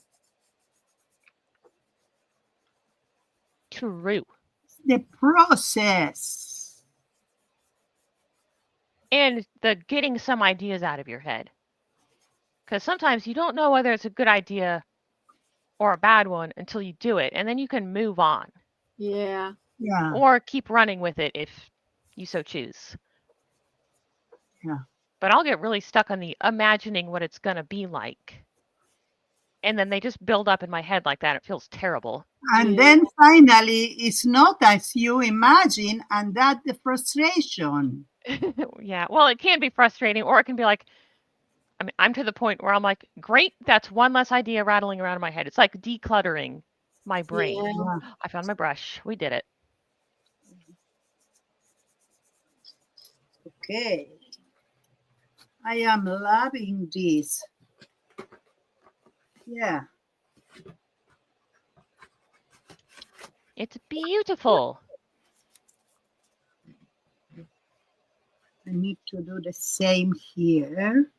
True. The process. And the getting some ideas out of your head. Because sometimes you don't know whether it's a good idea or a bad one until you do it, and then you can move on. Yeah. Yeah. Or keep running with it if you so choose. Yeah. But I'll get really stuck on the imagining what it's going to be like. And then they just build up in my head like that. It feels terrible. And then finally, it's not as you imagine, and that's the frustration. Yeah. Well, it can be frustrating, or it can be like, I mean, I'm to the point where I'm like, great, that's one less idea rattling around in my head. It's like decluttering my brain. Yeah. I found my brush. We did it. Okay. I am loving this. Yeah. It's beautiful. I need to do the same here,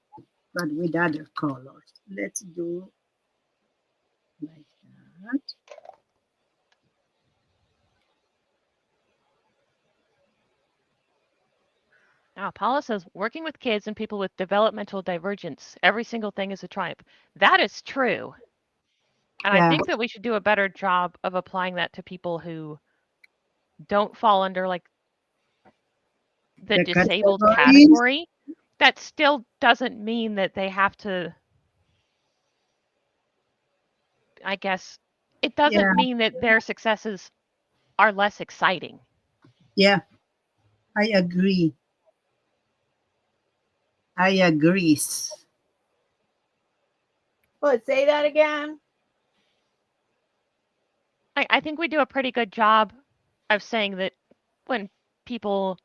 but with other colors. Let's do like that. Now, Paula says, working with kids and people with developmental divergence, every single thing is a triumph. That is true. And Yeah. I think that we should do a better job of applying that to people who don't fall under like the disabled categories. category. That still doesn't mean that they have to, I guess, it doesn't mean that their successes are less exciting. Yeah, I agree. I agree. What? Say that again. I think we do a pretty good job of saying that when people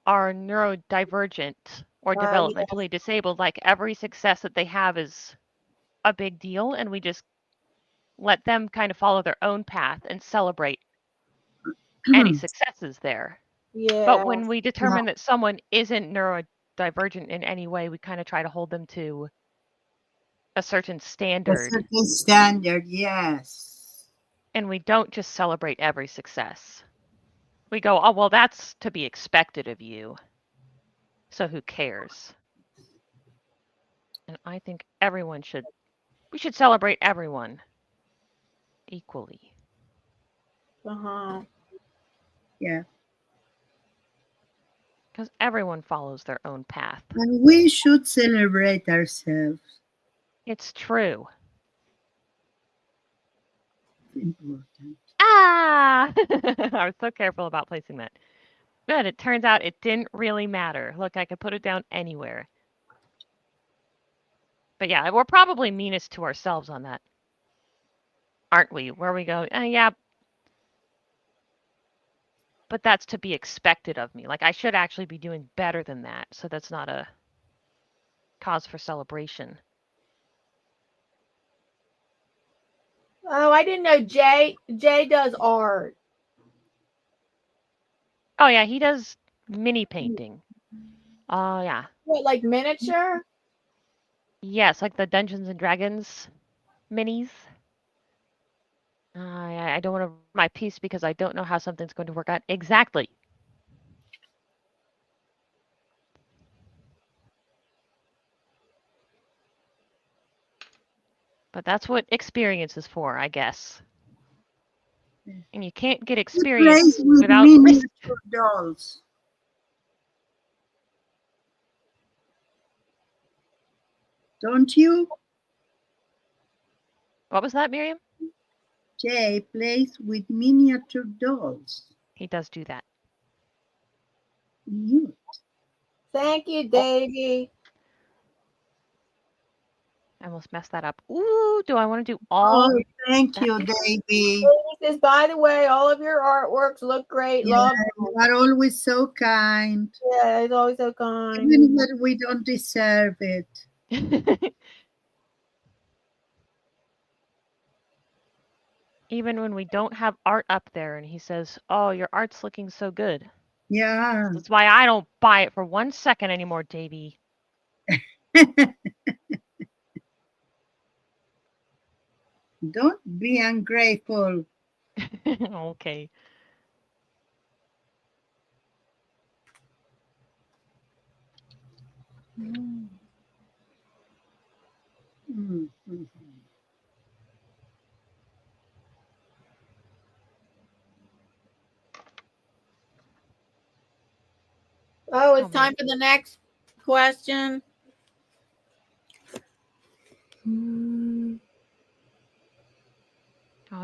are neurodivergent or developmentally disabled, like every success that they have is a big deal, and we just let them kind of follow their own path and celebrate any successes there. Yeah. But when we determine that someone isn't neurodivergent in any way, we kind of try to hold them to a certain A standard. certain standard, yes. And we don't just celebrate every success. We go, oh, well, that's to be expected of you. So who cares? And I think we should celebrate everyone equally. Yeah. Because everyone follows their own path. And we should celebrate ourselves. It's true. Important. Ah! I was so careful about placing that. But it turns out it didn't really matter. Look, I could put it down anywhere. But yeah, we're probably meanest to ourselves on that. Aren't we? Where we go, yeah, but that's to be expected of me. Like, I should actually be doing better than that. So that's not a cause for celebration. Oh, I didn't know Jay does art. Oh, yeah, he does mini painting. Oh, yeah. What, like miniature? Yes, like the Dungeons and Dragons minis. I don't want to my piece because I don't know how something's going to work out. Exactly. But that's what experience is for, I guess. And you can't get experience without risk. Dolls. Don't you? What was that, Myriam? Jay plays with miniature dolls. He does do that. Cute. Thank you, Davy. I almost messed that up. Ooh, do I want to do all? Oh, thank you, Davy. He says, by the way, all of your artworks look great. Yeah, Love you are always so kind. Yeah, he's always so kind. Even when we don't deserve it. Even when we don't have art up there and he says, oh, your art's looking so good. Yeah. That's why I don't buy it for 1 second anymore, Davy. Don't be ungrateful. Okay. Mm-hmm. Oh, it's time for the next question.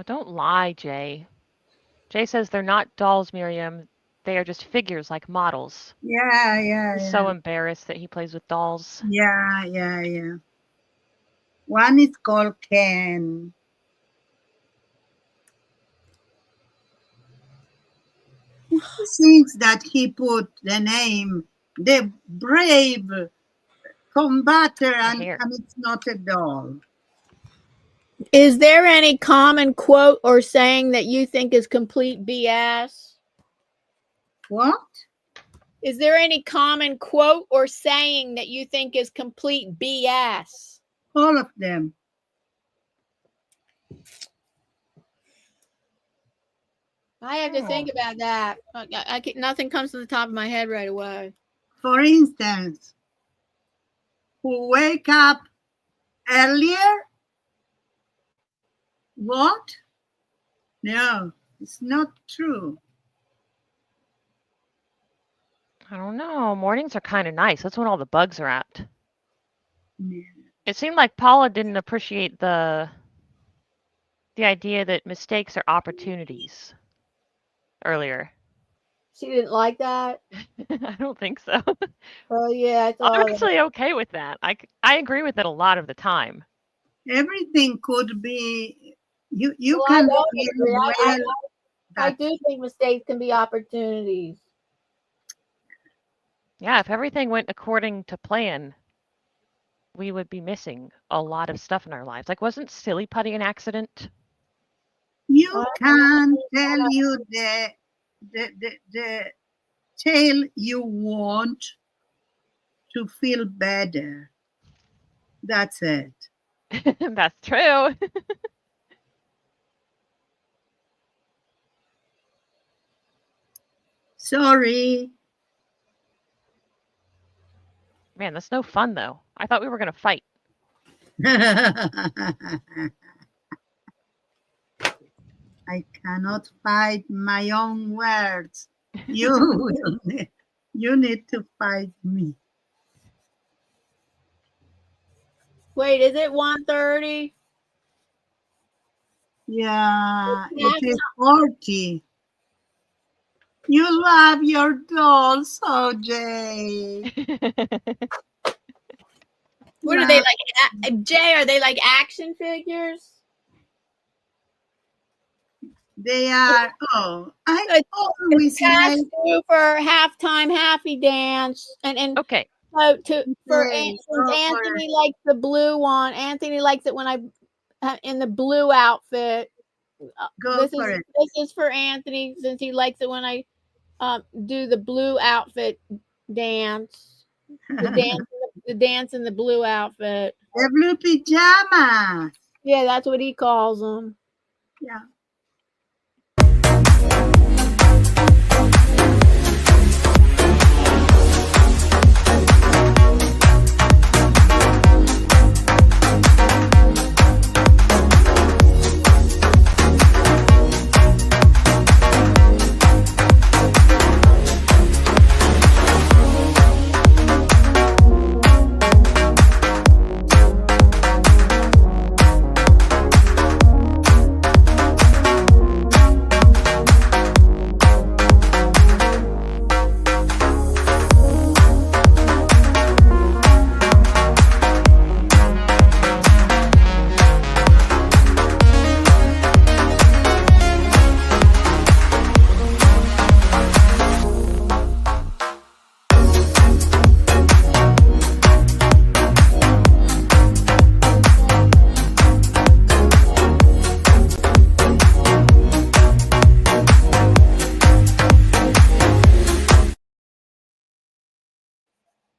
don't lie, Jay. Jay says they're not dolls, Myriam. They are just figures like models. Yeah. He's so embarrassed that he plays with dolls. Yeah. One is called Ken. He thinks that he put the name, the brave combater, and it's not a doll. Is there any common quote or saying that you think is complete BS? What? Is there any common quote or saying that you think is complete BS? All of them. I have to think about that. Nothing comes to the top of my head right away. For instance, who wake up earlier? What? No, it's not true. I don't know. Mornings are kind of nice. That's when all the bugs are out. Yeah. It seemed like Paula didn't appreciate the idea that mistakes are opportunities earlier. She didn't like that? I don't think so. Oh, yeah. I'm actually okay with that. I agree with it a lot of the time. Everything could be, you well, can I do think mistakes can be opportunities. Yeah, if everything went according to plan, we would be missing a lot of stuff in our lives. Like, wasn't Silly Putty an accident? You can tell you the tale you want to feel better. That's it. That's true. Sorry. Man, that's no fun, though. I thought we were going to fight. I cannot fight my own words. You need to fight me. Wait, is it 1:30? Yeah, it is 40. You love your dolls, OJ. What are they like? Jay, are they like action figures? They are. Oh, I always do for halftime happy dance, and okay. So Anthony likes the blue one. Anthony likes it when I in the blue outfit. This is for Anthony since he likes it when I do the blue outfit dance. The dance in the blue outfit. The blue pajamas. Yeah, that's what he calls them. Yeah.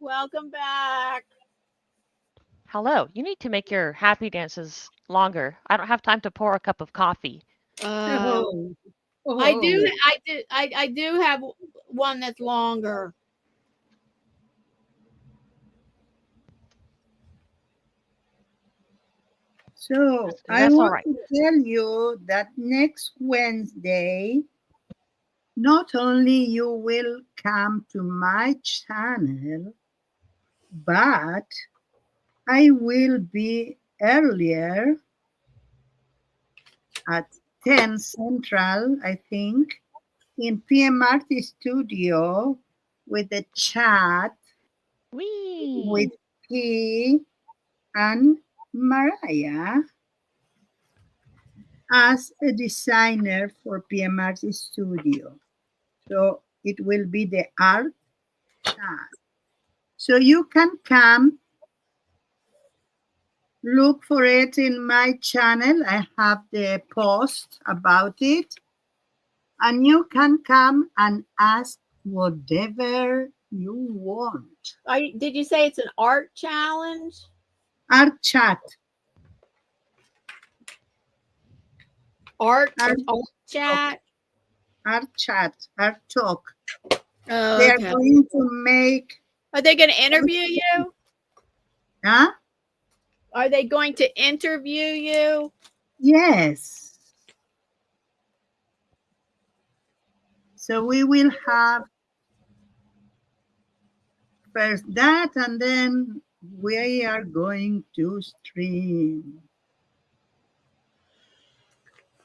Welcome back. Hello. You need to make your happy dances longer. I don't have time to pour a cup of coffee. I do have one that's longer. So I want to tell you that next Wednesday, not only you will come to my channel, but I will be earlier at 10 Central, I think, in PM Arty Studio with a chat Wee. with P and Mariah as a designer for PM Arty Studio. So it will be the art chat. So you can come look for it in my channel. I have the post about it. And you can come and ask whatever you want. Did you say it's an art challenge? Art chat. Art Art chat? Art chat. Art talk. Oh, They are okay. going to make. Are they going to interview you? Huh? Are they going to interview you? Yes. So we will have first that, and then we are going to stream.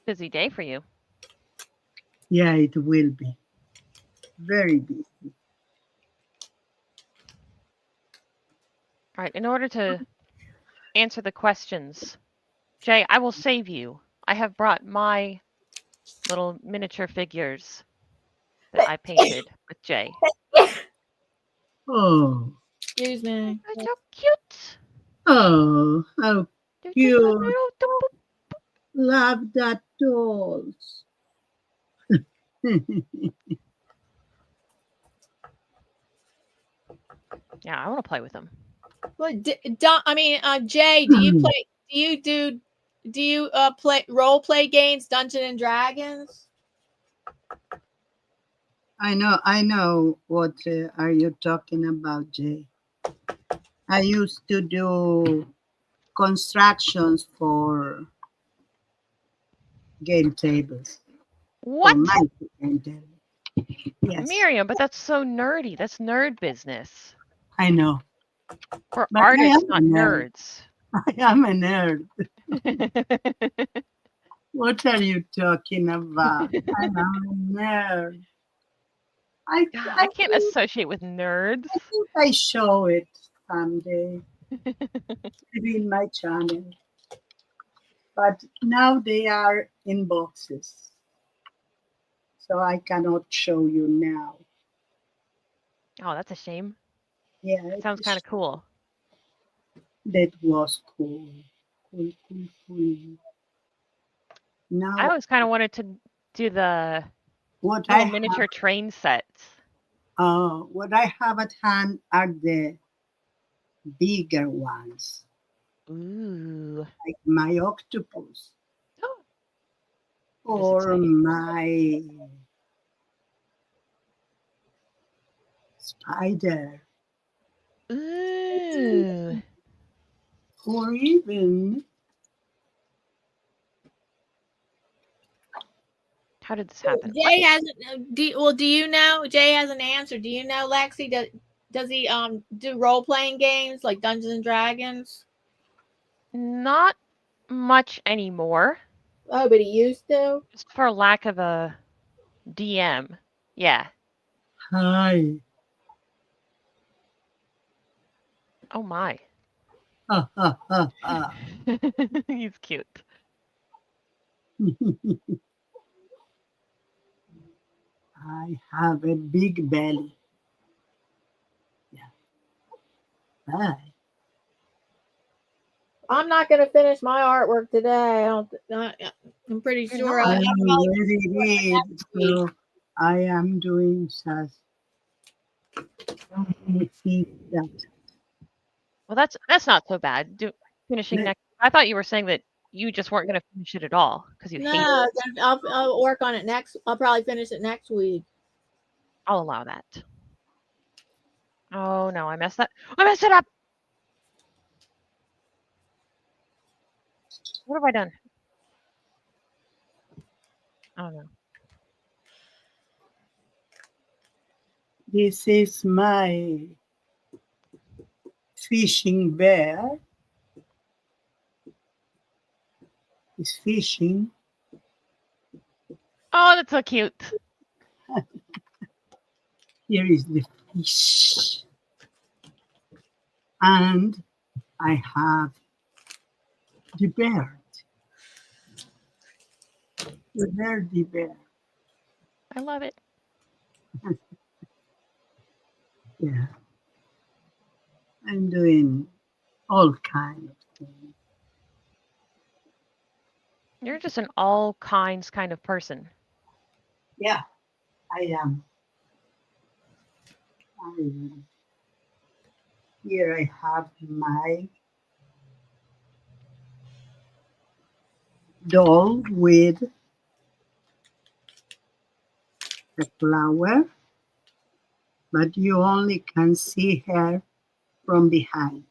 Busy day for you. Yeah, it will be very busy. All right. In order to answer the questions, Jay, I will save you. I have brought my little miniature figures that I painted with Jay. Oh. Excuse me. They're so cute. Oh, how They're just cute. a little Love that dolls. Yeah, I want to play with them. Well, Jay, do you play? Do you play role play games, Dungeons and Dragons? I know what are you talking about, Jay. I used to do constructions for game tables. What? For my game table. Yes. Myriam, but that's so nerdy. That's nerd business. I know. For But artists, not nerds. I am a nerd. What are you talking about? I am a nerd. I can't associate with nerds. I think I show it someday. Maybe in my channel. But now they are in boxes. So I cannot show you now. Oh, that's a shame. Yeah. It sounds kind of cool. That was cool. Cool. Now I always kind of wanted to do the what little miniature train sets. What I have at hand are the bigger ones. Ooh. Like my octopus. Oh. Or my spider. Ooh. Or even. How did this happen? Jay hasn't. Do you know? Jay hasn't answered. Do you know, Lexi? Does he do role playing games like Dungeons and Dragons? Not much anymore. Oh, but he used to. Just for lack of a DM. Yeah. Hi. Oh my. He's cute. I have a big belly. Yeah. Hi. I'm not going to finish my artwork today. I'm pretty sure. I am very ready, so I am doing such. That. Well, that's not so bad. Finishing next. I thought you were saying that you just weren't going to finish it at all because you hate it. I'll work on it next. I'll probably finish it next week. I'll allow that. Oh no, I messed it up. What have I done? Oh no. This is my fishing bear. He's fishing. Oh, that's so cute. Here is the fish. And I have the bird. The birdie bear. I love it. Yeah. I'm doing all kinds of things. You're just an all kinds kind of person. Yeah, I am. Here I have my doll with a flower, but you only can see her from behind.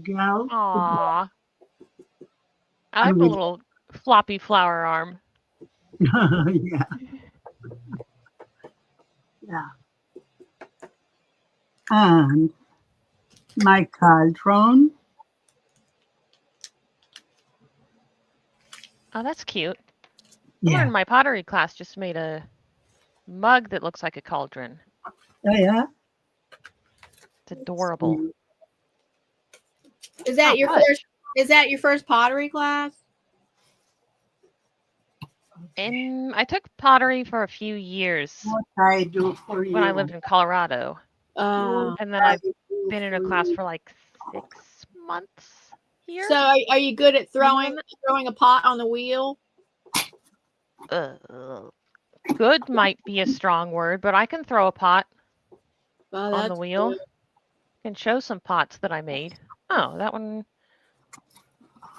Girl. Aww. I like And the with, little floppy flower arm. yeah, yeah. And my cauldron. Oh, that's cute. Someone Yeah. in my pottery class just made a mug that looks like a cauldron. Oh, yeah. It's adorable. Is that Oh, your hush. first? Is that your first pottery class? And I took pottery for a few years What I do for you. when I lived in Colorado. Uh, And then I've been in a class for like 6 months here. so are you good at throwing a pot on the wheel? Good might be a strong word, but I can throw a pot Well, on the that's wheel. good. Can show some pots that I made. Oh, that one.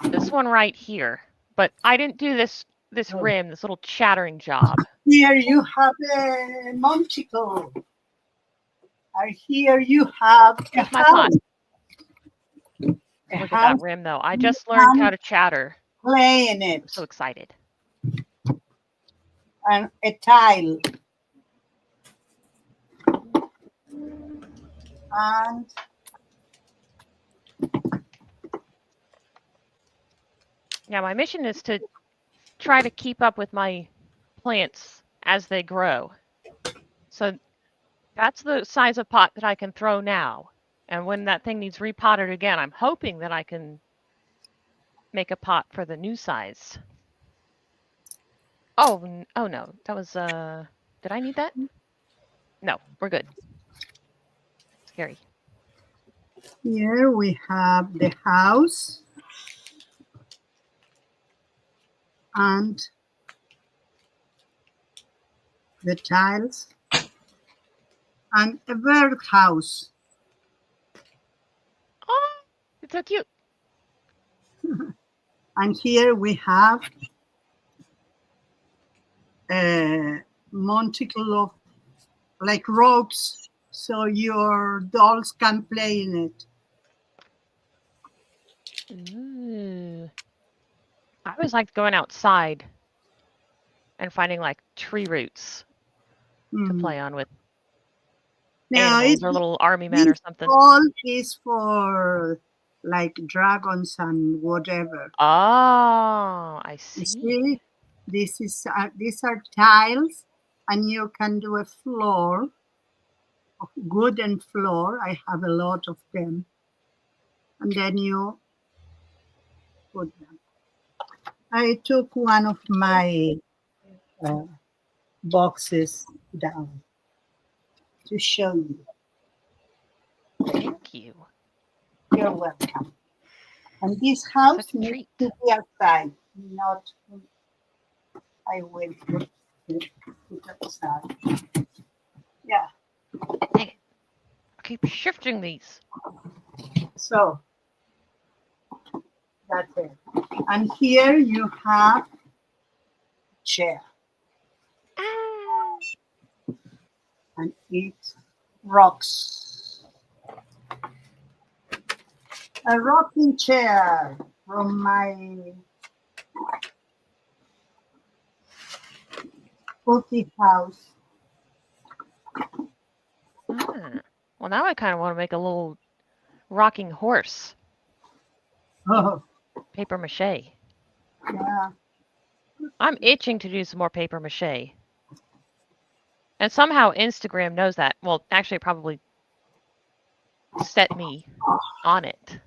This one right here. But I didn't do this rim, this little chattering job. Here you have a monticle. Here you have a Here's my house. pot. A Look at house that rim though. I just learned how to chatter. playing I'm it. so excited. And a tile. And Yeah, my mission is to try to keep up with my plants as they grow. So that's the size of pot that I can throw now. And when that thing needs repotted again, I'm hoping that I can make a pot for the new size. Oh no, that was did I need that? No, we're good. Scary. here we have the house. And the tiles. And a bird house. Oh, it's so cute. And here we have a monticle of like ropes so your dolls can play in it. Ooh. I always liked going outside and finding like tree roots to play on with animals or little army men or something. All is for like dragons and whatever. Oh, I You see. see, these are tiles, and you can do a floor, a wooden floor. I have a lot of them, and then you put them. I took one of my boxes down to show you. Thank you. You're welcome. And this house Such a needs treat. to be outside, not. I will put it outside. Yeah. Dang it. I keep shifting these. So that's it. And here you have a chair. Ah. And it rocks. A rocking chair from my boutique house. Ah. Well, now I kind of want to make a little rocking horse. Oh, Paper mache. yeah. I'm itching to do some more paper mache. And somehow Instagram knows that. Well, actually, it probably set me on it.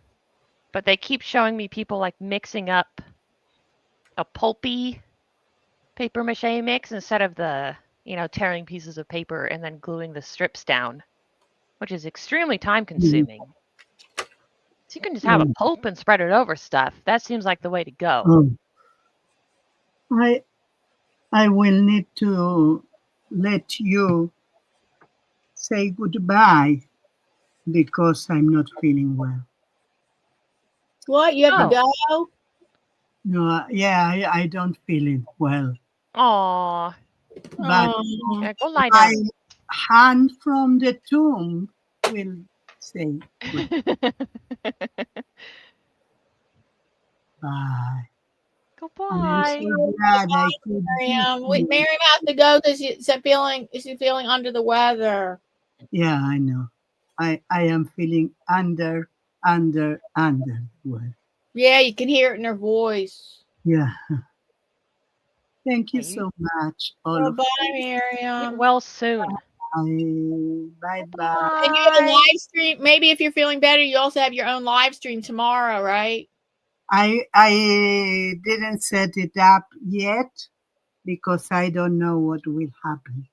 But they keep showing me people like mixing up a pulpy paper mache mix instead of the, tearing pieces of paper and then gluing the strips down, which is extremely time consuming. So you can just have a pulp and spread it over stuff. That seems like the way to go. Oh. I will need to let you say goodbye because I'm not feeling well. What? You have to go? No, yeah, I don't feel it well. Aw. But Yeah, go lie my down. hand from the tomb will say bye. And I'm Goodbye. so glad I could Myriam. give you- Myriam has to go because she's feeling under the weather. Yeah, I know. I am feeling under. Well, Yeah, you can hear it in her voice. yeah. Thank you Yeah, so much, all of Bye, Myriam. Get well soon. you. Bye bye. And you have a live stream. Maybe if you're feeling better, you also have your own live stream tomorrow, right? I didn't set it up yet because I don't know what will happen.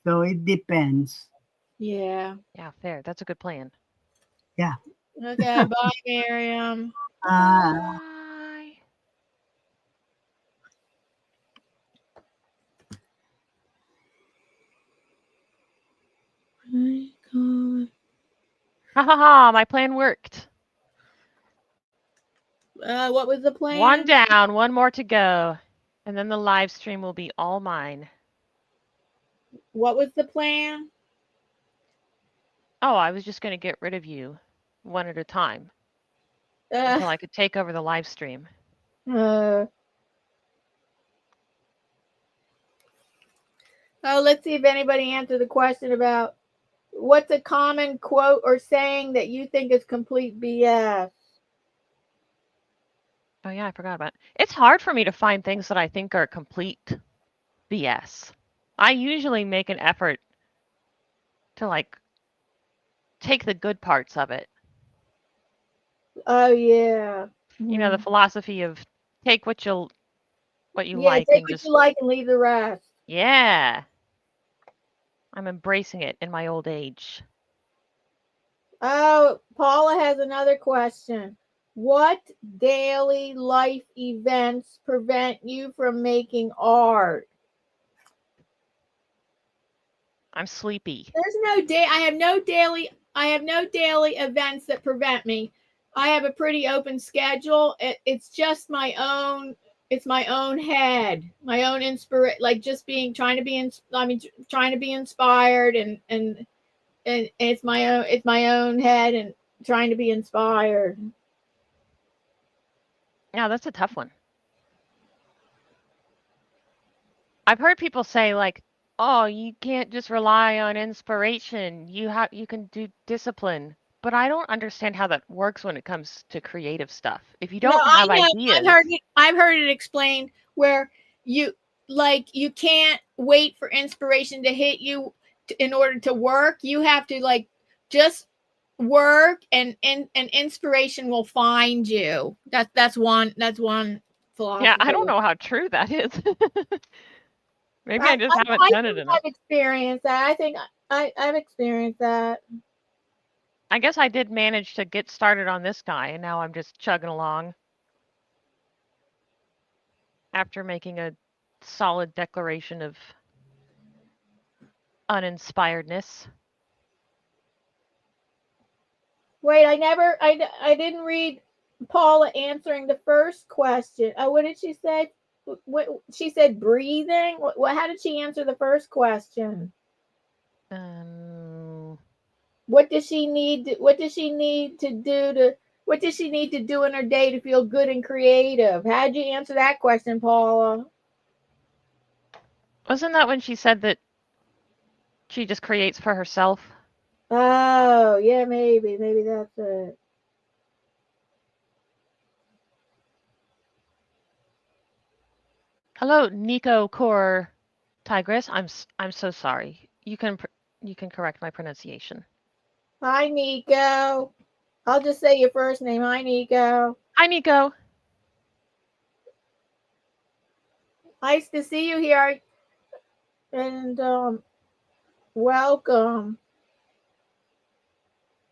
So it depends. Yeah. Yeah, fair. That's a good plan. Yeah. Okay. Bye, Myriam. Bye. Ha ha ha, my plan worked. What was the plan? One down, one more to go. And then the live stream will be all mine. What was the plan? Oh, I was just going to get rid of you one at a time until I could take over the live stream. Let's see if anybody answered the question about what's a common quote or saying that you think is complete BS. Oh, yeah, I forgot about it. It's hard for me to find things that I think are complete BS. I usually make an effort to, take the good parts of it. Oh, yeah. The philosophy of take what you Yeah, like take and what just you like and leave the rest. Yeah. I'm embracing it in my old age. Oh, Paula has another question. What daily life events prevent you from making art? I'm sleepy. There's no day. I have no daily events that prevent me. I have a pretty open schedule. It's just my own. It's my own head, my own like just trying to be inspired, and it's my own head and trying to be inspired. Yeah, that's a tough one. I've heard people say oh, you can't just rely on inspiration. You can do discipline. But I don't understand how that works when it comes to creative stuff. If you don't have ideas. I've heard it explained where you can't wait for inspiration to hit you in order to work. You have to just work and inspiration will find you. That's one philosophy. Yeah, I don't know how true that is. Maybe I just haven't done it enough. I've experienced that. I think I've experienced that. I guess I did manage to get started on this guy, and now I'm just chugging along. After making a solid declaration of uninspiredness. Wait, I didn't read Paula answering the first question. Oh, what did she say? What she said breathing? How did she answer the first question? What does she need to do in her day to feel good and creative? How'd you answer that question, Paula? Wasn't that when she said that she just creates for herself? Oh, yeah, maybe that's it. Hello, Nico Core Tigress. I'm so sorry. You can correct my pronunciation. Hi, Nico. I'll just say your first name. Hi, Nico. Hi, Nico. Nice to see you here. And welcome.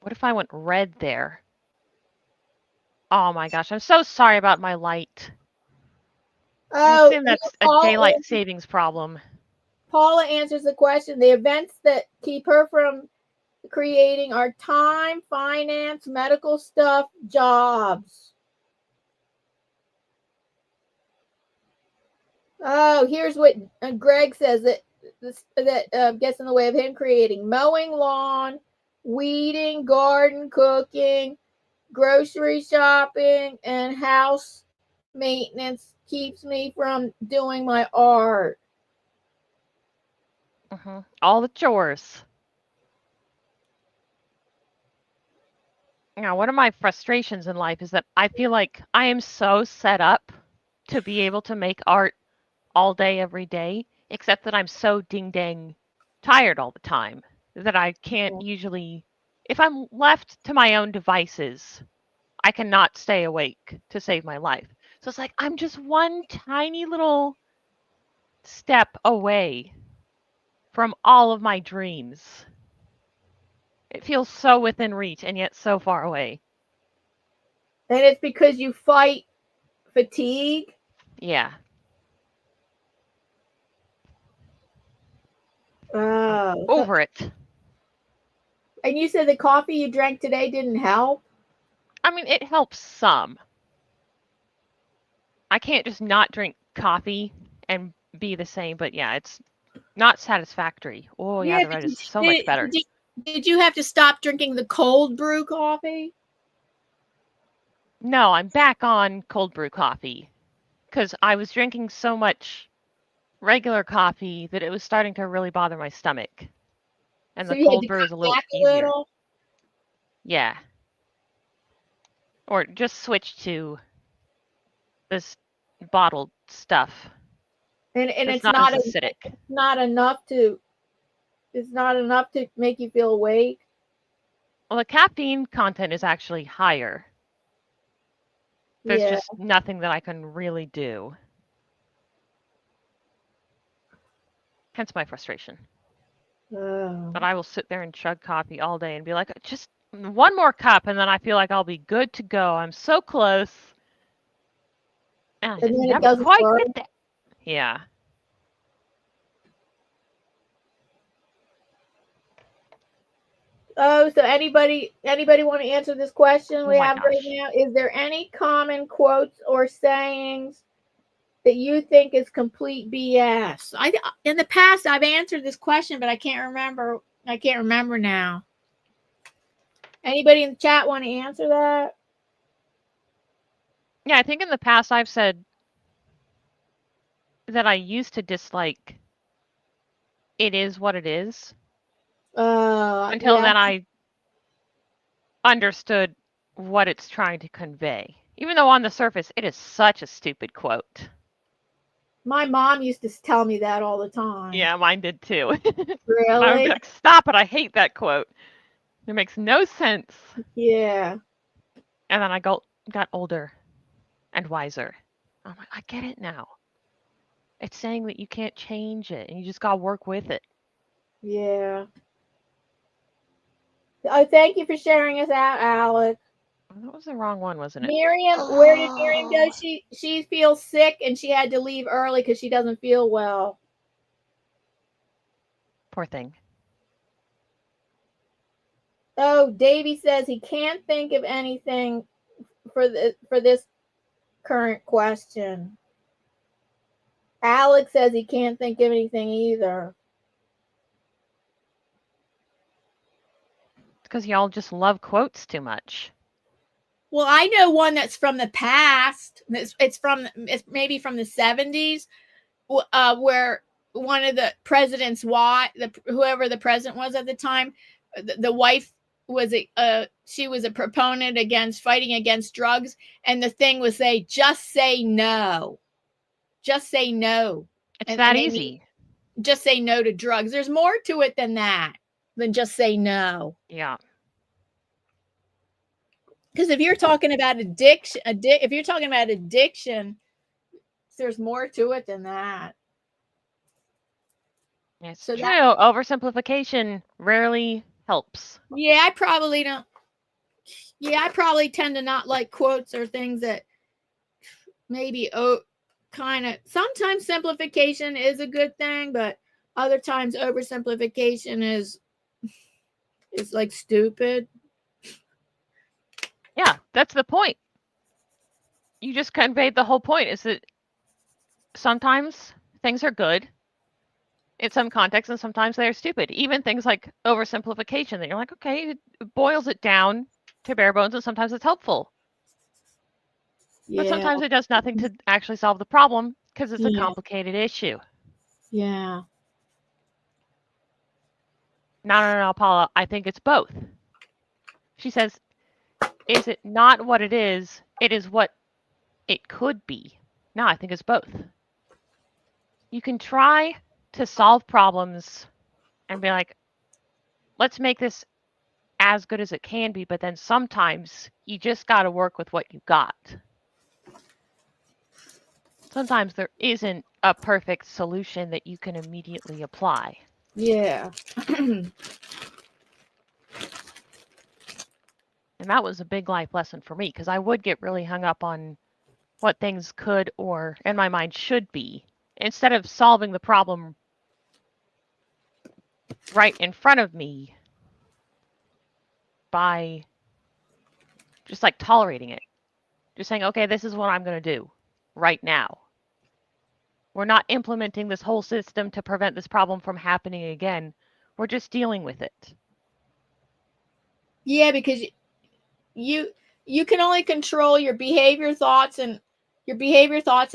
What if I went red there? Oh my gosh, I'm so sorry about my light. I Oh, assume that's a daylight savings problem. Paula answers the question. The events that keep her from creating are time, finance, medical stuff, jobs. Oh, here's what Greg says that gets in the way of him creating: mowing lawn, weeding, garden, cooking, grocery shopping, and house maintenance keeps me from doing my art. All the chores. Now, one of my frustrations in life is that I feel like I am so set up to be able to make art all day, every day, except that I'm so ding-dang tired all the time that I can't usually, if I'm left to my own devices, I cannot stay awake to save my life. So it's like I'm just one tiny little step away from all of my dreams. It feels so within reach and yet so far away. And it's because you fight fatigue? Yeah. Over it. And you said the coffee you drank today didn't help? I mean, it helps some. I can't just not drink coffee and be the same, but yeah, it's not satisfactory. Oh, yeah, the red is so much better. Did you have to stop drinking the cold brew coffee? No, I'm back on cold brew coffee because I was drinking so much regular coffee that it was starting to really bother my stomach. And the cold brew is a little easier. Yeah. Or just switch to this bottled stuff. And it's not as acidic. It's not enough to make you feel awake. Well, the caffeine content is actually higher. There's just nothing that I can really do. Hence my frustration. But I will sit there and chug coffee all day and be like, just one more cup, and then I feel like I'll be good to go. I'm so close. And I just never quite get there. Yeah. Oh, so anybody want to answer this question we have right now? Is there any common quotes or sayings that you think is complete BS? In the past I've answered this question, but I can't remember. I can't remember now. Anybody in the chat want to answer that? Yeah, I think in the past I've said that I used to dislike "it is what it is" until then I understood what it's trying to convey. Even though on the surface it is such a stupid quote. My mom used to tell me that all the time. Yeah, mine did too. Really? I would be like, stop it, I hate that quote. It makes no sense. Yeah. And then I got older and wiser. I'm like, I get it now. It's saying that you can't change it and you just gotta work with it. Yeah. Oh, thank you for sharing us out, Alec. That was the wrong one, wasn't it? Myriam, where did Myriam go? She feels sick and she had to leave early because she doesn't feel well. Poor thing. Oh, Davey says he can't think of anything for this current question. Alex says he can't think of anything either. It's because y'all just love quotes too much. Well, I know one that's from the past. It's maybe from the 70s, where one of the president's whoever the president was at the time, the wife was she was a proponent against fighting against drugs, and the thing was just say no. just say no. It's And that they easy. just say no to drugs. There's more to it than that, than just say no. Yeah. Because if you're talking about addiction, if you're talking about addiction, there's more to it than that. It's So true. that- Oversimplification rarely helps. Yeah, I probably don't. Yeah, I probably tend to not like quotes or things that maybe kind of. Sometimes simplification is a good thing, but other times oversimplification is like stupid. Yeah, that's the point. You just conveyed the whole point, is that sometimes things are good in some contexts and sometimes they're stupid. Even things like oversimplification, that you're like, okay, it boils it down to bare bones, and sometimes it's helpful. Yeah. But sometimes it does nothing to actually solve the problem because it's a Yeah. complicated issue. Yeah. No, Paula, I think it's both. She says, is it not what it is what it could be? No, I think it's both. You can try to solve problems and be like, let's make this as good as it can be, but then sometimes you just got to work with what you got. Sometimes there isn't a perfect solution that you can immediately apply. Yeah. And that was a big life lesson for me, because I would get really hung up on what things could or, in my mind, should be, instead of solving the problem right in front of me by just like tolerating it. Just saying, okay, this is what I'm going to do right now. We're not implementing this whole system to prevent this problem from happening again. We're just dealing with it. Yeah, because you can only control your behavior, thoughts, and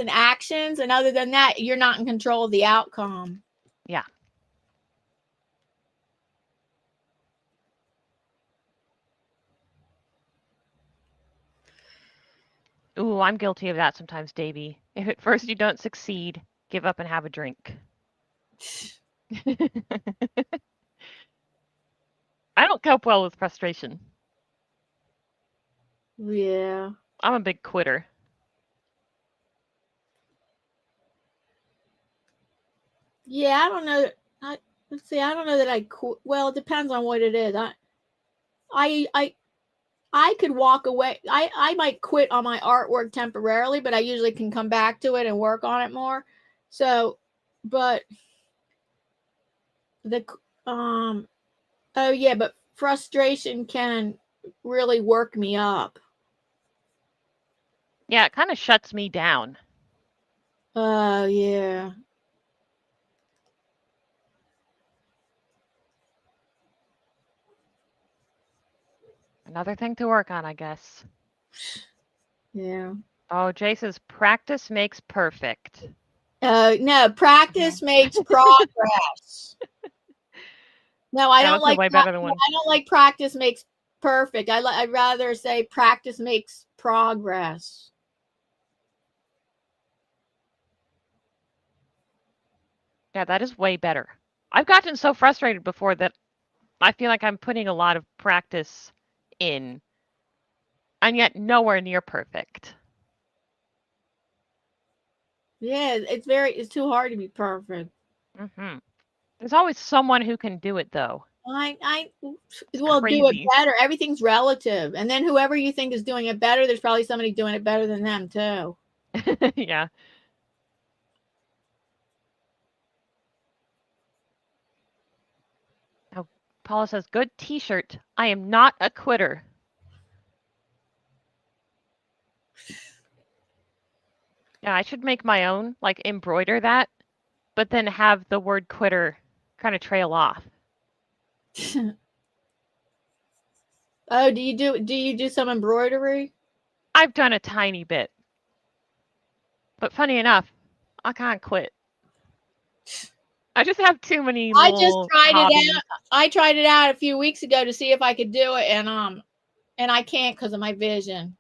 actions, and other than that, you're not in control of the outcome. Yeah. Ooh, I'm guilty of that sometimes, Davey. If at first you don't succeed, give up and have a drink. I don't cope well with frustration. Yeah. I'm a big quitter. Yeah, I don't know. Let's see. I don't know that I quit. Well, it depends on what it is. I could walk away. I might quit on my artwork temporarily, but I usually can come back to it and work on it more. So, but but frustration can really work me up. Yeah, it kind of shuts me down. Oh, yeah. Another thing to work on, I guess. Yeah. Oh, Jay says practice makes perfect. No, practice makes progress. No, I don't like. Way better than one. I don't like practice makes perfect. I'd rather say practice makes progress. Yeah, that is way better. I've gotten so frustrated before that I feel like I'm putting a lot of practice in, and yet nowhere near perfect. Yeah, it's too hard to be perfect. Mm-hmm. There's always someone who can do it, though. Do it better. Everything's relative. And then whoever you think is doing it better, there's probably somebody doing it better than them, too. Yeah. Oh, Paula says, good t-shirt. I am not a quitter. Yeah, I should make my own, like embroider that, but then have the word quitter kind of trail off. Oh, do you do some embroidery? I've done a tiny bit. But funny enough, I can't quit. I just have too many little hobbies. I tried it out a few weeks ago to see if I could do it, and I can't because of my vision.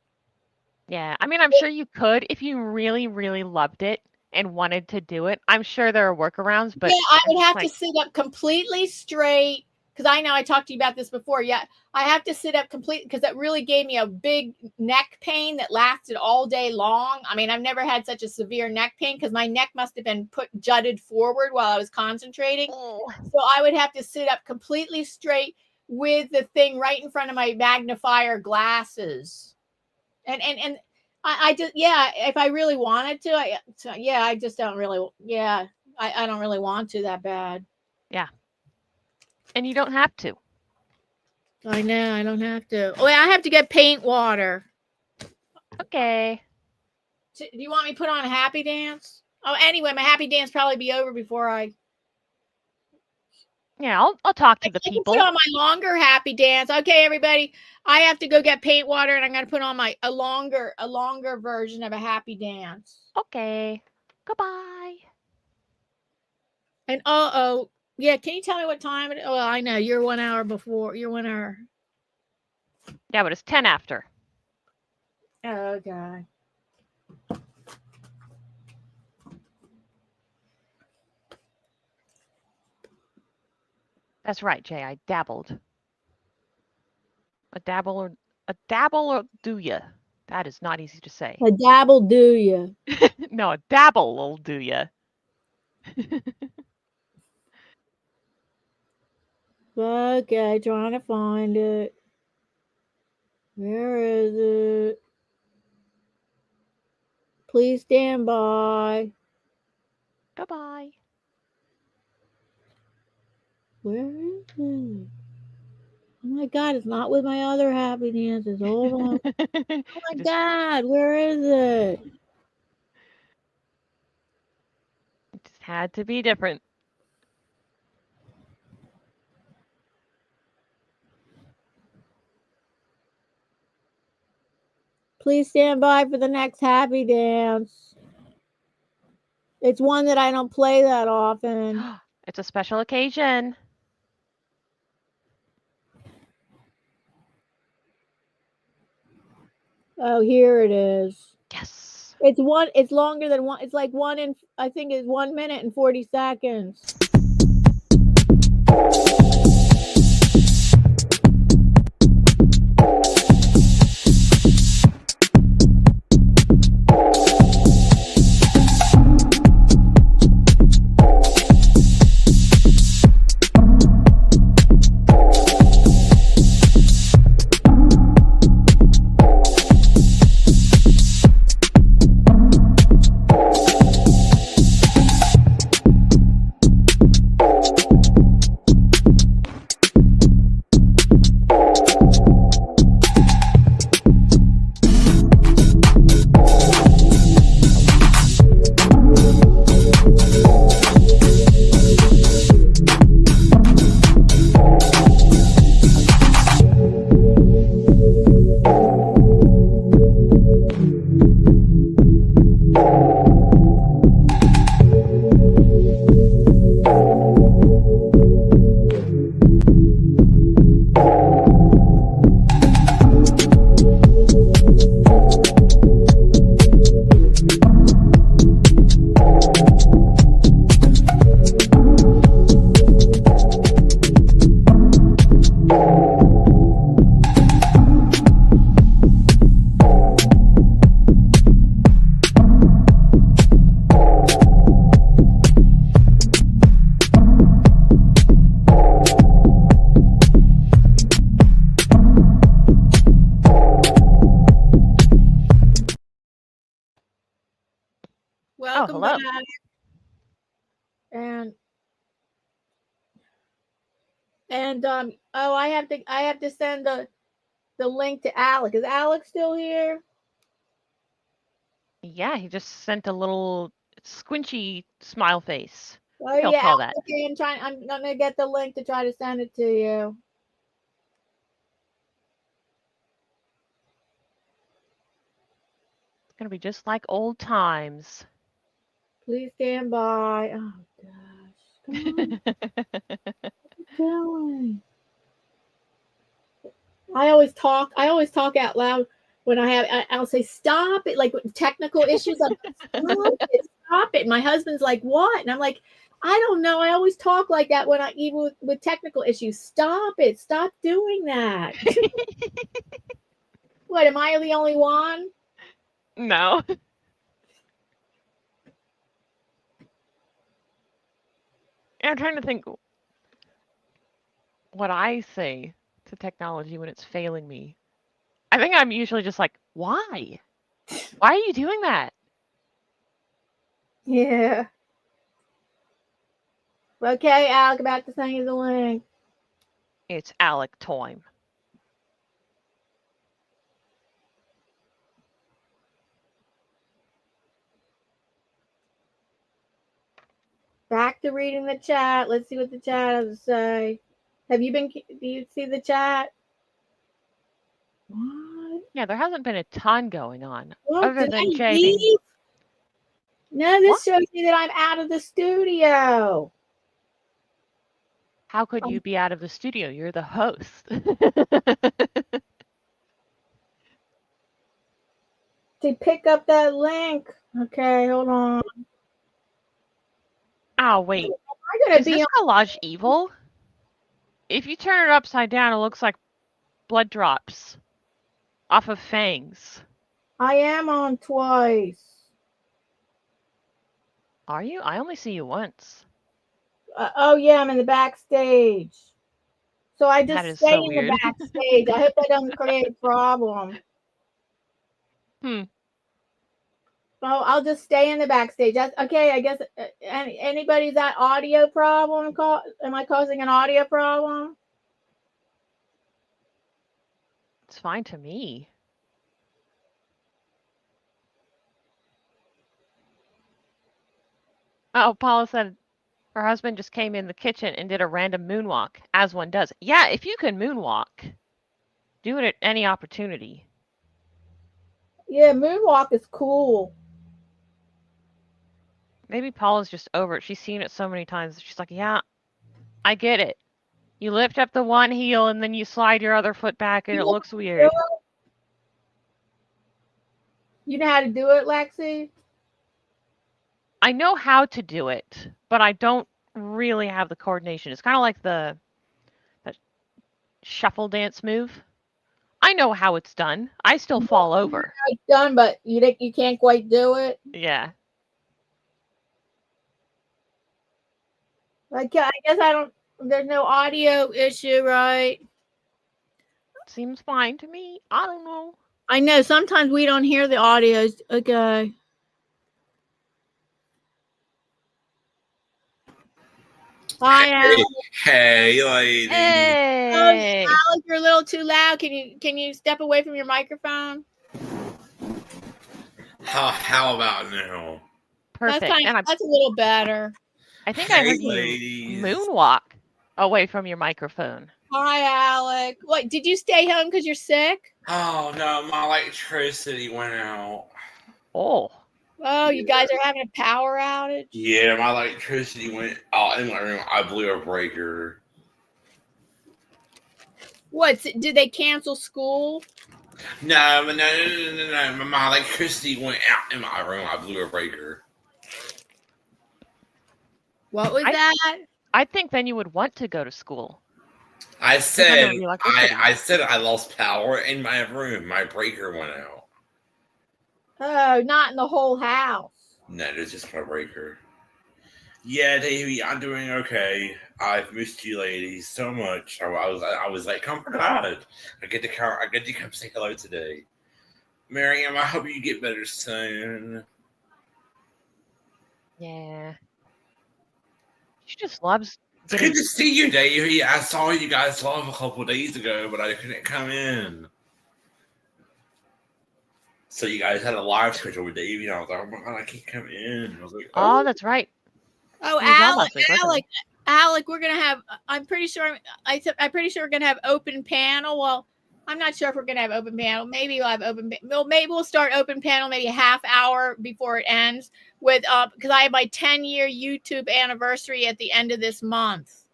Yeah, I mean, I'm sure you could if you really, really loved it. and wanted to do it, I'm sure there are workarounds, but yeah, I I'm would just have like, to sit up completely straight because I know I talked to you about this before. Yeah, I have to sit up completely because it really gave me a big neck pain that lasted all day long. I mean, I've never had such a severe neck pain because my neck must have been jutted forward while I was concentrating. oh. So I would have to sit up completely straight with the thing right in front of my magnifier glasses. And I just, yeah, if I really wanted to, I just don't really, yeah, I don't really want to that bad. Yeah. And you don't have to. I know, I don't have to. Oh, I have to get paint water. Okay. Do you want me to put on a happy dance? Oh, anyway, my happy dance probably be over before I. Yeah, I'll talk to the I can people. put on my longer happy dance. Okay, everybody, I have to go get paint water, and I'm gonna put on a longer version of a happy dance. Okay. Goodbye. And yeah, can you tell me what time it is? Oh, I know you're 1 hour before. You're 1 hour. Yeah, but it's 10 after. Oh, okay. That's right, Jay. I dabbled. A dabble or do ya? That is not easy to say. A dabble do you? No, a dabble will do ya. Okay, trying to find it. Where is it? Please stand by. Goodbye. Where is it? Oh my God, it's not with my other happy dances. Hold on. Oh my God, where is it? It just had to be different. Please stand by for the next happy dance. It's one that I don't play that often. It's a special occasion. Oh, here it is. Yes. It's longer than one. It's like I think it's 1 minute and 40 seconds. Welcome hello. back. And I have to send the link to Alec. Is Alec still here? Yeah, he just sent a little squinchy smile face. Oh He'll yeah, call that. okay, I'm gonna get the link to try to send it to you. It's gonna be just like old times. Please stand by. Oh gosh, come on. What are you doing? I always talk out loud when I'll say stop it, like with technical issues. Stop stop it. My husband's like, what? And I'm like, I don't know. I always talk like that when I even with technical issues. Stop it. Stop doing that. What, am I the only one? No. I'm trying to think what I say to technology when it's failing me. I think I'm usually just like, why? Why are you doing that? Yeah. Okay, Alec, about to send you the link. It's Alec time. Back to reading the chat. Let's see what the chat has to say. Do you see the chat? What? Yeah, there hasn't been a ton going on. What? Other Did than I Jay leave? being... No, this What? shows me that I'm out of the studio. How could you be out of the studio? You're the host. To pick up that link. Okay, hold on. Oh, wait. I'm gonna Is be this on. collage evil? If you turn it upside down, it looks like blood drops off of fangs. I am on twice. Are you? I only see you once. Oh yeah, I'm in the backstage. So I That just is stay so in weird. the backstage. I hope that doesn't create a problem. Hmm. Oh, I'll just stay in the backstage. That's okay. I guess anybody's that audio problem. Am I causing an audio problem? It's fine to me. Oh, Paula said her husband just came in the kitchen and did a random moonwalk, as one does. Yeah, if you can moonwalk, do it at any opportunity. Yeah, moonwalk is cool. Maybe Paula's just over it. She's seen it so many times. She's like, yeah, I get it. You lift up the one heel and then you slide your other foot back and it looks weird. You know how to do it, Lexi? I know how to do it, but I don't really have the coordination. It's kind of like the shuffle dance move. I know how it's done. I still fall over. It's done, but you can't quite do it. Yeah. I guess I don't. There's no audio issue, right? Seems fine to me. I don't know. I know sometimes we don't hear the audios. Okay. Hi, Alec. Hey, lady. Hey. Alec, you're a little too loud. Can you step away from your microphone? How about now? Perfect. That's a little better. I think I heard you moonwalk away from your microphone. Hi, Alec. What, did you stay home because you're sick? Oh no, my electricity went out. Oh. Oh, you guys are having a power outage? Yeah, my electricity went out in my room. I blew a breaker. What? Did they cancel school? No. My electricity went out in my room. I blew a breaker. What was that? I think then you would want to go to school. I said I lost power in my room. My breaker went out. Oh, not in the whole house. No, it's just my breaker. Yeah, Davey, I'm doing okay. I've missed you ladies so much. I was like, oh my god, I get to come say hello today. Myriam, I hope you get better soon. Yeah. She just loves. It's good to see you, Davey. I saw you guys live a couple days ago, but I couldn't come in. So you guys had a live schedule with Davey, and I was like, oh my god, I can't come in. I was like, oh, that's right. Oh, Alec, we're gonna have. I'm pretty sure we're gonna have open panel. Well, I'm not sure if we're gonna have open panel. Maybe we'll have open. Well, maybe we'll start open panel maybe a half hour before it ends with because I have my 10-year YouTube anniversary at the end of this month.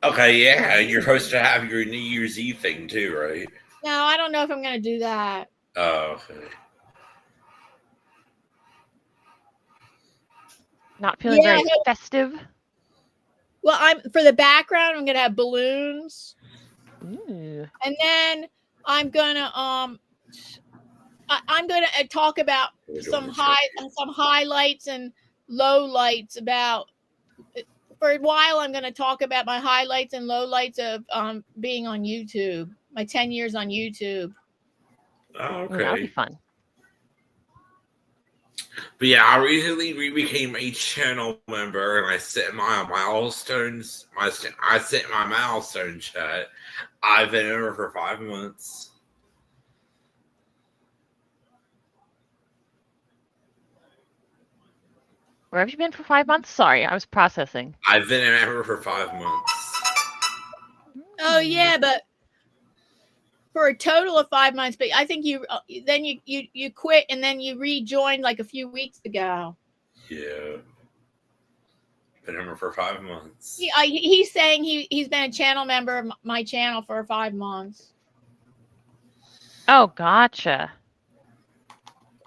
okay, yeah, you're supposed to have your New Year's Eve thing too, right? No, I don't know if I'm gonna do that. Oh, okay. Not feeling Yeah, very festive. well, for the background, I'm gonna have balloons, Ooh. and then I'm gonna I'm gonna talk about some highlights and lowlights about. For a while, I'm gonna talk about my highlights and lowlights of being on YouTube. My 10 years on YouTube. Oh, Ooh, that'll be okay. fun. But yeah, I recently became a channel member, and I set my milestones. I set my milestone chat. I've been over for 5 months. Where have you been for 5 months? Sorry, I was processing. I've been a member for 5 months. Oh yeah, but for a total of 5 months. But I think then you quit and then you rejoined like a few weeks ago. Yeah. Been a member for 5 months. He's saying he's been a channel member of my channel for 5 months. Oh, gotcha.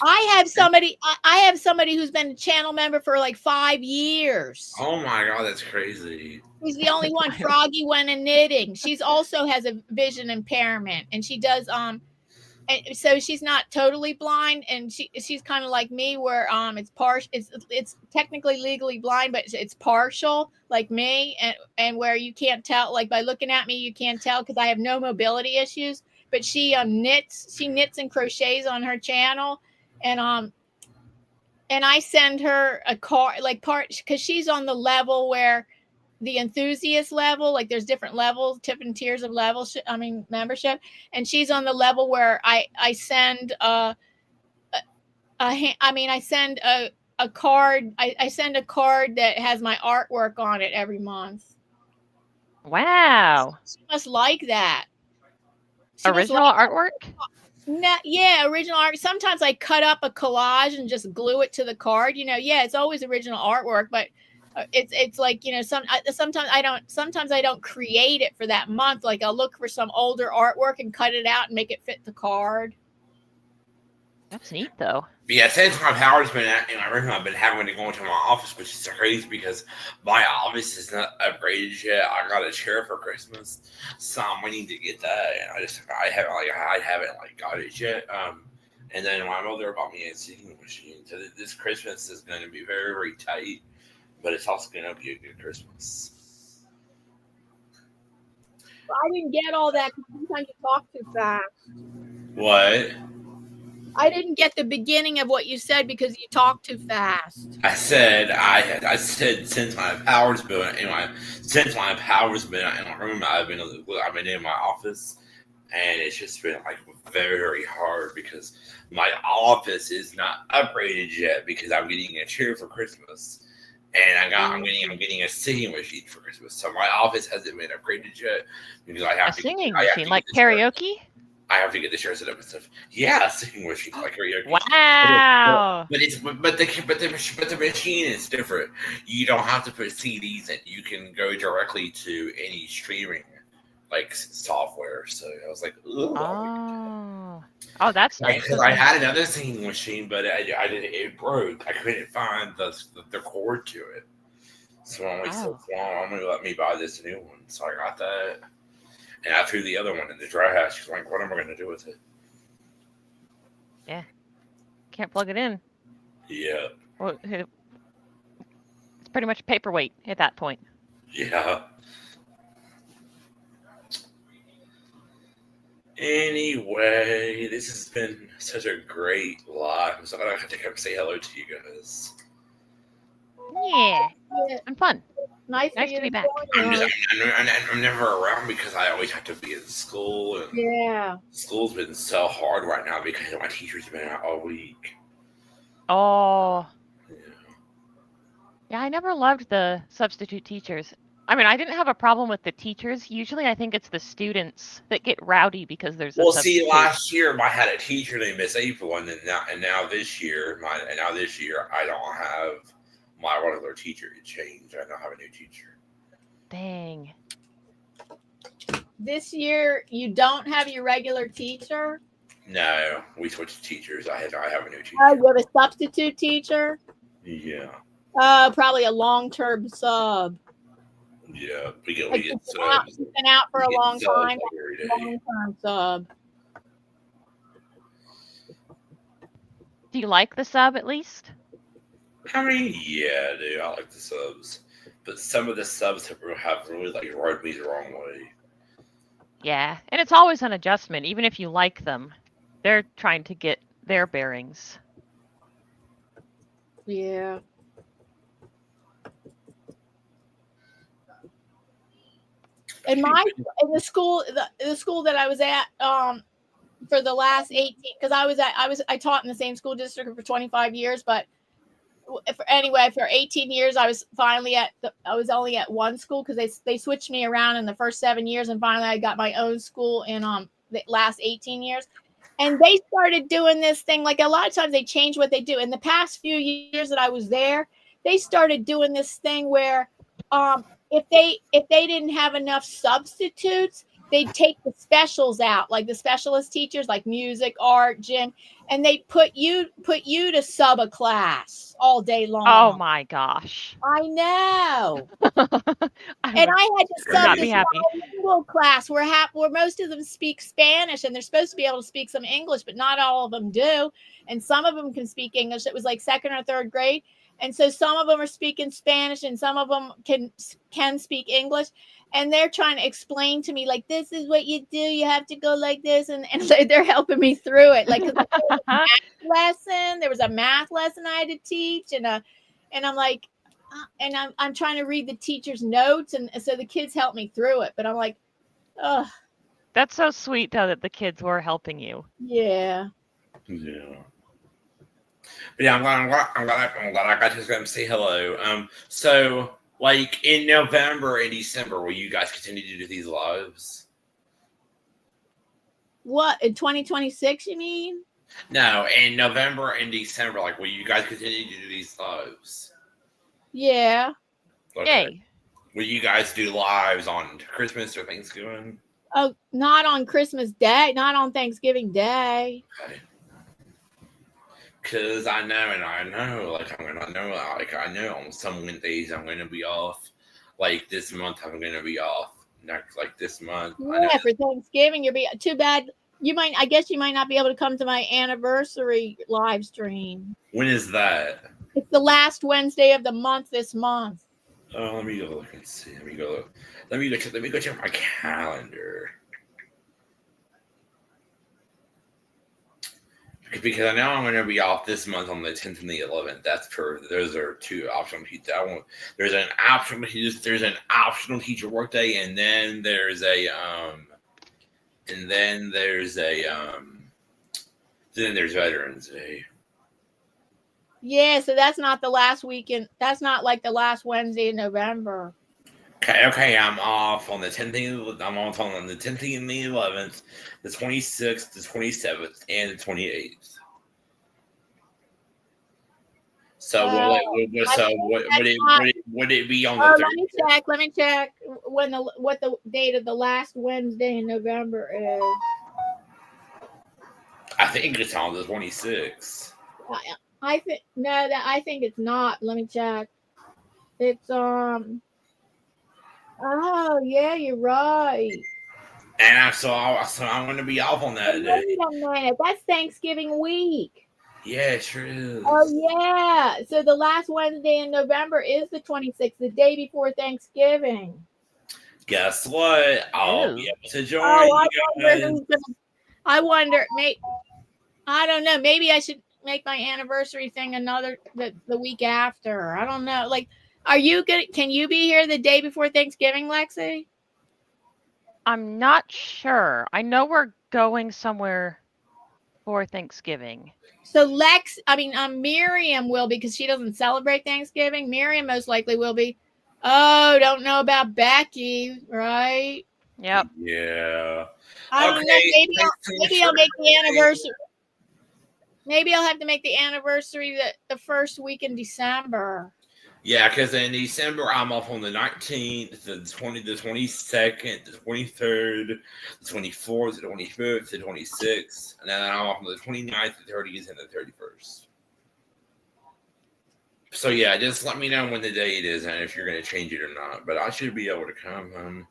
I have somebody who's been a channel member for like 5 years. Oh my god, that's crazy. He's the only one. FroggyWentAKnitting. She's also has a vision impairment, and she does and so she's not totally blind, and she's kind of like me, where it's partial. It's technically legally blind, but it's partial, like me, and where you can't tell, like by looking at me, you can't tell because I have no mobility issues. But she knits and crochets on her channel, and I send her a card, like because she's on the level where the enthusiast level, like there's different levels, different tiers of levels. Membership, and she's on the level where I send I send a card. I send a card that has my artwork on it every month. Wow. She must like that. Original artwork? No, yeah, original art. Sometimes I cut up a collage and just glue it to the card. Yeah, it's always original artwork, but it's like, sometimes I don't create it for that month. Like I'll look for some older artwork and cut it out and make it fit the card. That's neat, though. But yeah, since my power's been in my room, I've been having to go into my office, which is crazy because my office is not upgraded yet. I got a chair for Christmas, so I'm waiting to get that, and I haven't got it yet. And then my mother bought me a sewing machine, so this Christmas is going to be very, very tight, but it's also going to be a good Christmas. I didn't get all that because sometimes you talk too fast. What? I didn't get the beginning of what you said because you talk too fast. I said since my power's been in my room, I've been in my office, and it's just been like very, very hard because my office is not upgraded yet because I'm getting a chair for Christmas, and I'm getting a singing machine for Christmas. So my office hasn't been upgraded yet because I have a singing machine, like karaoke. I have to get the chair set up and stuff. Yeah, singing machine like karaoke. Wow! But the machine is different. You don't have to put CDs in. You can go directly to any streaming software. So I was like, ugh. Oh, that's nice. Because I had another singing machine, but it broke. I couldn't find the cord to it. So I'm like, I'm gonna let me buy this new one. So I got that. And I threw the other one in the trash. She's like, what am I going to do with it? Yeah. Can't plug it in. Yeah. Well, it's pretty much a paperweight at that point. Yeah. Anyway, this has been such a great live. I'm so glad I got to come say hello to you guys. Yeah. And fun. Nice to be back. I'm never around because I always have to be in school. And yeah. School's been so hard right now because my teacher's been out all week. Oh. Yeah. Yeah, I never loved the substitute teachers. I mean, I didn't have a problem with the teachers. Usually I think it's the students that get rowdy because there's a substitute. See, last year I had a teacher named Miss April, and now this year I don't have my regular teacher. It changed. I don't have a new teacher. Dang. This year you don't have your regular teacher? No, we switched teachers. I have a new teacher. Oh, you have a substitute teacher? Yeah. Probably a long-term sub. Yeah, we get Like subs. she's been out for a We get long subs time. every day. Long-term sub. Do you like the sub at least? I mean, yeah, dude, I like the subs, but some of the subs have really like rubbed me the wrong way. Yeah, and it's always an adjustment. Even if you like them, they're trying to get their bearings. Yeah. In the school that I was at for the last 18, because I taught in the same school district for 25 years, but for 18 years I was finally I was only at one school because they switched me around in the first 7 years, and finally I got my own school in the last 18 years. And they started doing this thing, like a lot of times they change what they do. In the past few years that I was there, they started doing this thing where if they didn't have enough substitutes, they'd take the specials out, like the specialist teachers, like music, art, gym, and they put you to sub a class all day long. Oh my gosh. I know. I And I had to sub be this happy. bilingual class where most of them speak Spanish, and they're supposed to be able to speak some English, but not all of them do. And some of them can speak English. It was like second or third grade. And so some of them are speaking Spanish and some of them can speak English. And they're trying to explain to me, like, this is what you do. You have to go like this. And they're helping me through it. Like, there was a math lesson I had to teach. And I'm like, and I'm trying to read the teacher's notes. And so the kids help me through it. But I'm like, ugh. That's so sweet, though, that the kids were helping you. Yeah. Yeah. But yeah, I'm glad I got to come say hello. So, like, in November and December, will you guys continue to do these lives? What, in 2026, you mean? No, in November and December, like, will you guys continue to do these lives? Yeah. Okay. Yay. Will you guys do lives on Christmas or Thanksgiving? Oh, not on Christmas Day, not on Thanksgiving Day. Okay. Because I know, like, I know on some Wednesdays I'm going to be off. Like, this month I'm going to be off. Next, like, this month. Yeah, for Thanksgiving, too bad. I guess you might not be able to come to my anniversary live stream. When is that? It's the last Wednesday of the month this month. Oh, let me go look and see. Let me go check my calendar. Because I know I'm going to be off this month on the 10th and the 11th. Those are two optional teachers. There's an optional teacher workday, and then there's Veterans Day. Yeah, so that's not the last weekend. That's not like the last Wednesday in November. Okay, I'm off on the 10th. I'm off on the 10th and the 11th, the 26th, the 27th, and the 28th. So would it be on the 30th? Let me check what the date of the last Wednesday in November is. I think it's on the 26th. I think it's not. Let me check. It's oh yeah, you're right. And so I'm going to be off on that day. Wait a minute, that's Thanksgiving week. Yeah, it sure is. Oh yeah, so the last Wednesday in November is the 26th, the day before Thanksgiving. Guess what? I'll be able to join. I wonder. I don't know. Maybe I should make my anniversary thing the week after. I don't know. Like, are you good? Can you be here the day before Thanksgiving, Lexi? I'm not sure. I know we're going somewhere for Thanksgiving. So Myriam will, because she doesn't celebrate Thanksgiving. Myriam most likely will be. Oh, don't know about Becky, right? Yep. Yeah. I don't know. Maybe I'll make the anniversary. Maybe I'll have to make the anniversary the first week in December. Yeah, because in December I'm off on the 19th, the 20th, the 22nd, the 23rd, the 24th, the 25th, the 26th, and then I'm off on the 29th, the 30th, and the 31st. So yeah, just let me know when the date is and if you're going to change it or not. But I should be able to come.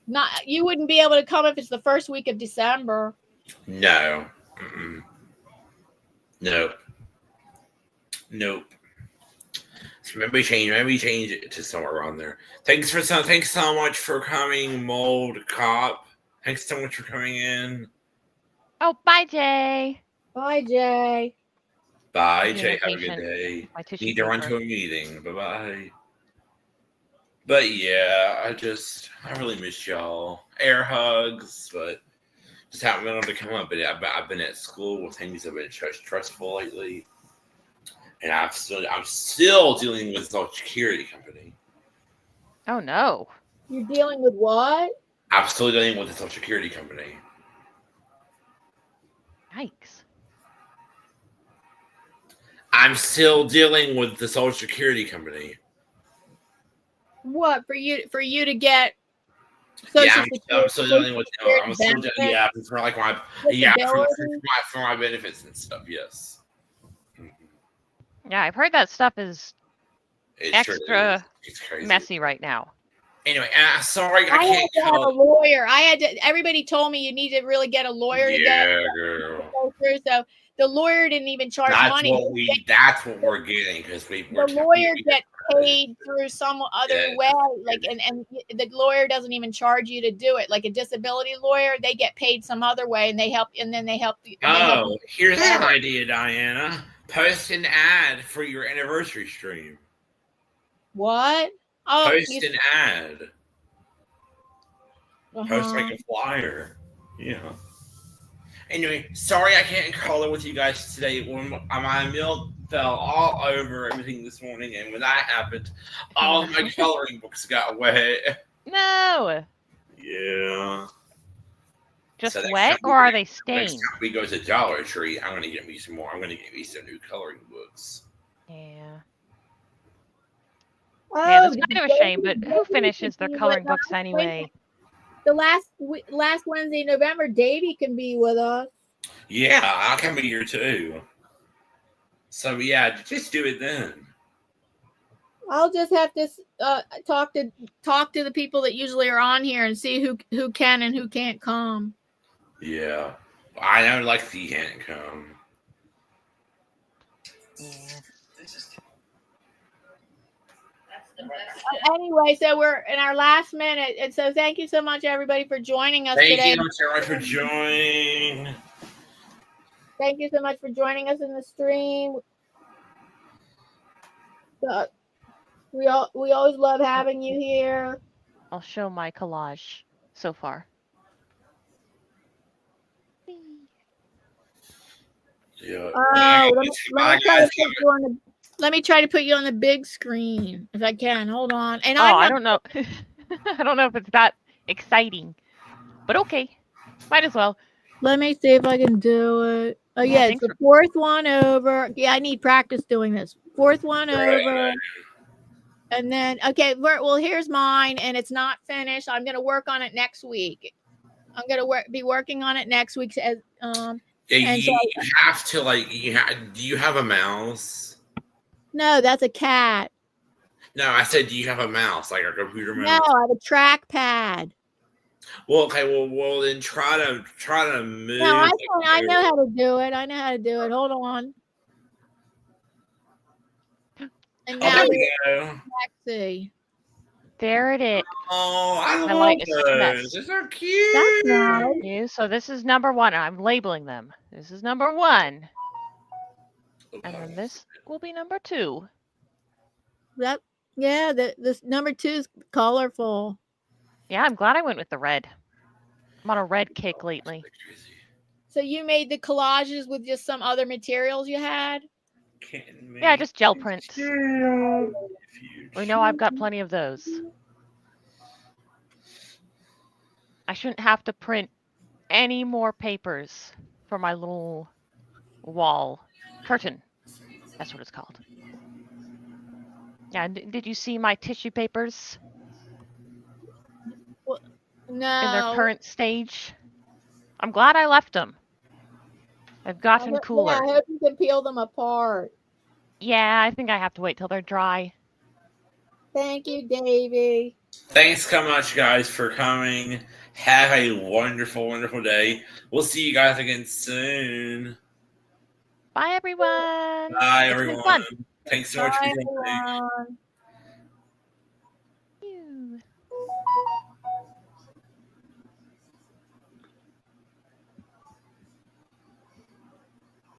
Not you wouldn't be able to come if it's the first week of December. No. Mm-mm. Nope. Nope. So maybe change it to somewhere around there. Thanks so much for coming, Mold Cop. Thanks so much for coming in. Oh, bye, Jay. Bye, Jay. Bye, Being Jay. Have a good impatient. day. My tissue Need to run paper. to a meeting. Bye-bye. But yeah, I really miss y'all. Air hugs, but just haven't been able to come up. But I've been at school. Things have been stressful lately, and I'm still dealing with the Social Security company. Oh no. You're dealing with what? I'm still dealing with the Social Security company. Yikes. I'm still dealing with the Social Security company. What for you to get Social Security? I'm still dealing with. I'm still for like my for my benefits and stuff. Yes. Yeah, I've heard that stuff is It's extra it's crazy. messy right now. Anyway, sorry, I had can't to have a lawyer. Everybody told me you need to really get a lawyer to get. Girl. So the lawyer didn't even charge money. That's what we're getting because the lawyer get paid through some other way, like and the lawyer doesn't even charge you to do it. Like a disability lawyer, they get paid some other way, and they help you. Here's an idea, Diana. Post an ad for your anniversary stream. What? Post an ad. Post like a flyer. Yeah. Anyway, sorry I can't color with you guys today. When my milk fell all over everything this morning, and when that happened, all of my coloring books got wet. No. Yeah. Just wet, or are they stained? Next time we go to Dollar Tree, I'm gonna get me some more. I'm gonna get me some new coloring books. Yeah. Oh, yeah, that's kind of a shame, but who finishes their coloring books anyway? The last Wednesday in November, Davey can be with us. Yeah, I can be here too. So yeah, just do it then. I'll just have to talk to the people that usually are on here and see who can and who can't come. Yeah, I know Lexi can't come. Yeah. Anyway, so we're in our last minute, and so thank you so much, everybody, for joining us today. Thank you so much for joining. Thank you so much for joining us in the stream. We always love having you here. I'll show my collage so far. Yeah. Let me try to put you on the big screen if I can. Hold on. And I don't know. I don't know if it's that exciting, but okay, might as well. Let me see if I can do it. Oh yeah, it's the fourth one over. Yeah, I need practice doing this. Fourth one over. And then here's mine, and it's not finished. I'm gonna work on it next week. I'm gonna be working on it next week. You have to do you have a mouse? No, that's a cat. No, I said, do you have a mouse, like a computer mouse? No, I have a trackpad. Well, okay, well then try to move. No, I know how to do it. I know how to do it. Hold on. And now there we go. Lexi. There it is. Oh, I love those. Those are cute. That's nice. So this is number 1. I'm labeling them. This is number 1. And then this will be number 2. This number 2 is colorful. Yeah, I'm glad I went with the red. I'm on a red kick lately. So you made the collages with just some other materials you had? Yeah, just gel prints. We know I've got plenty of those. I shouldn't have to print any more papers for my little wall curtain. That's what it's called. Yeah, did you see my tissue papers? Well, no. In their current stage? I'm glad I left them. They've gotten cooler. Yeah, I hope you can peel them apart. Yeah, I think I have to wait till they're dry. Thank you, Davy. Thanks so much, guys, for coming. Have a wonderful, wonderful day. We'll see you guys again soon. Bye, everyone. Bye, It's been everyone. fun. Thanks so much for Bye, coming. everyone.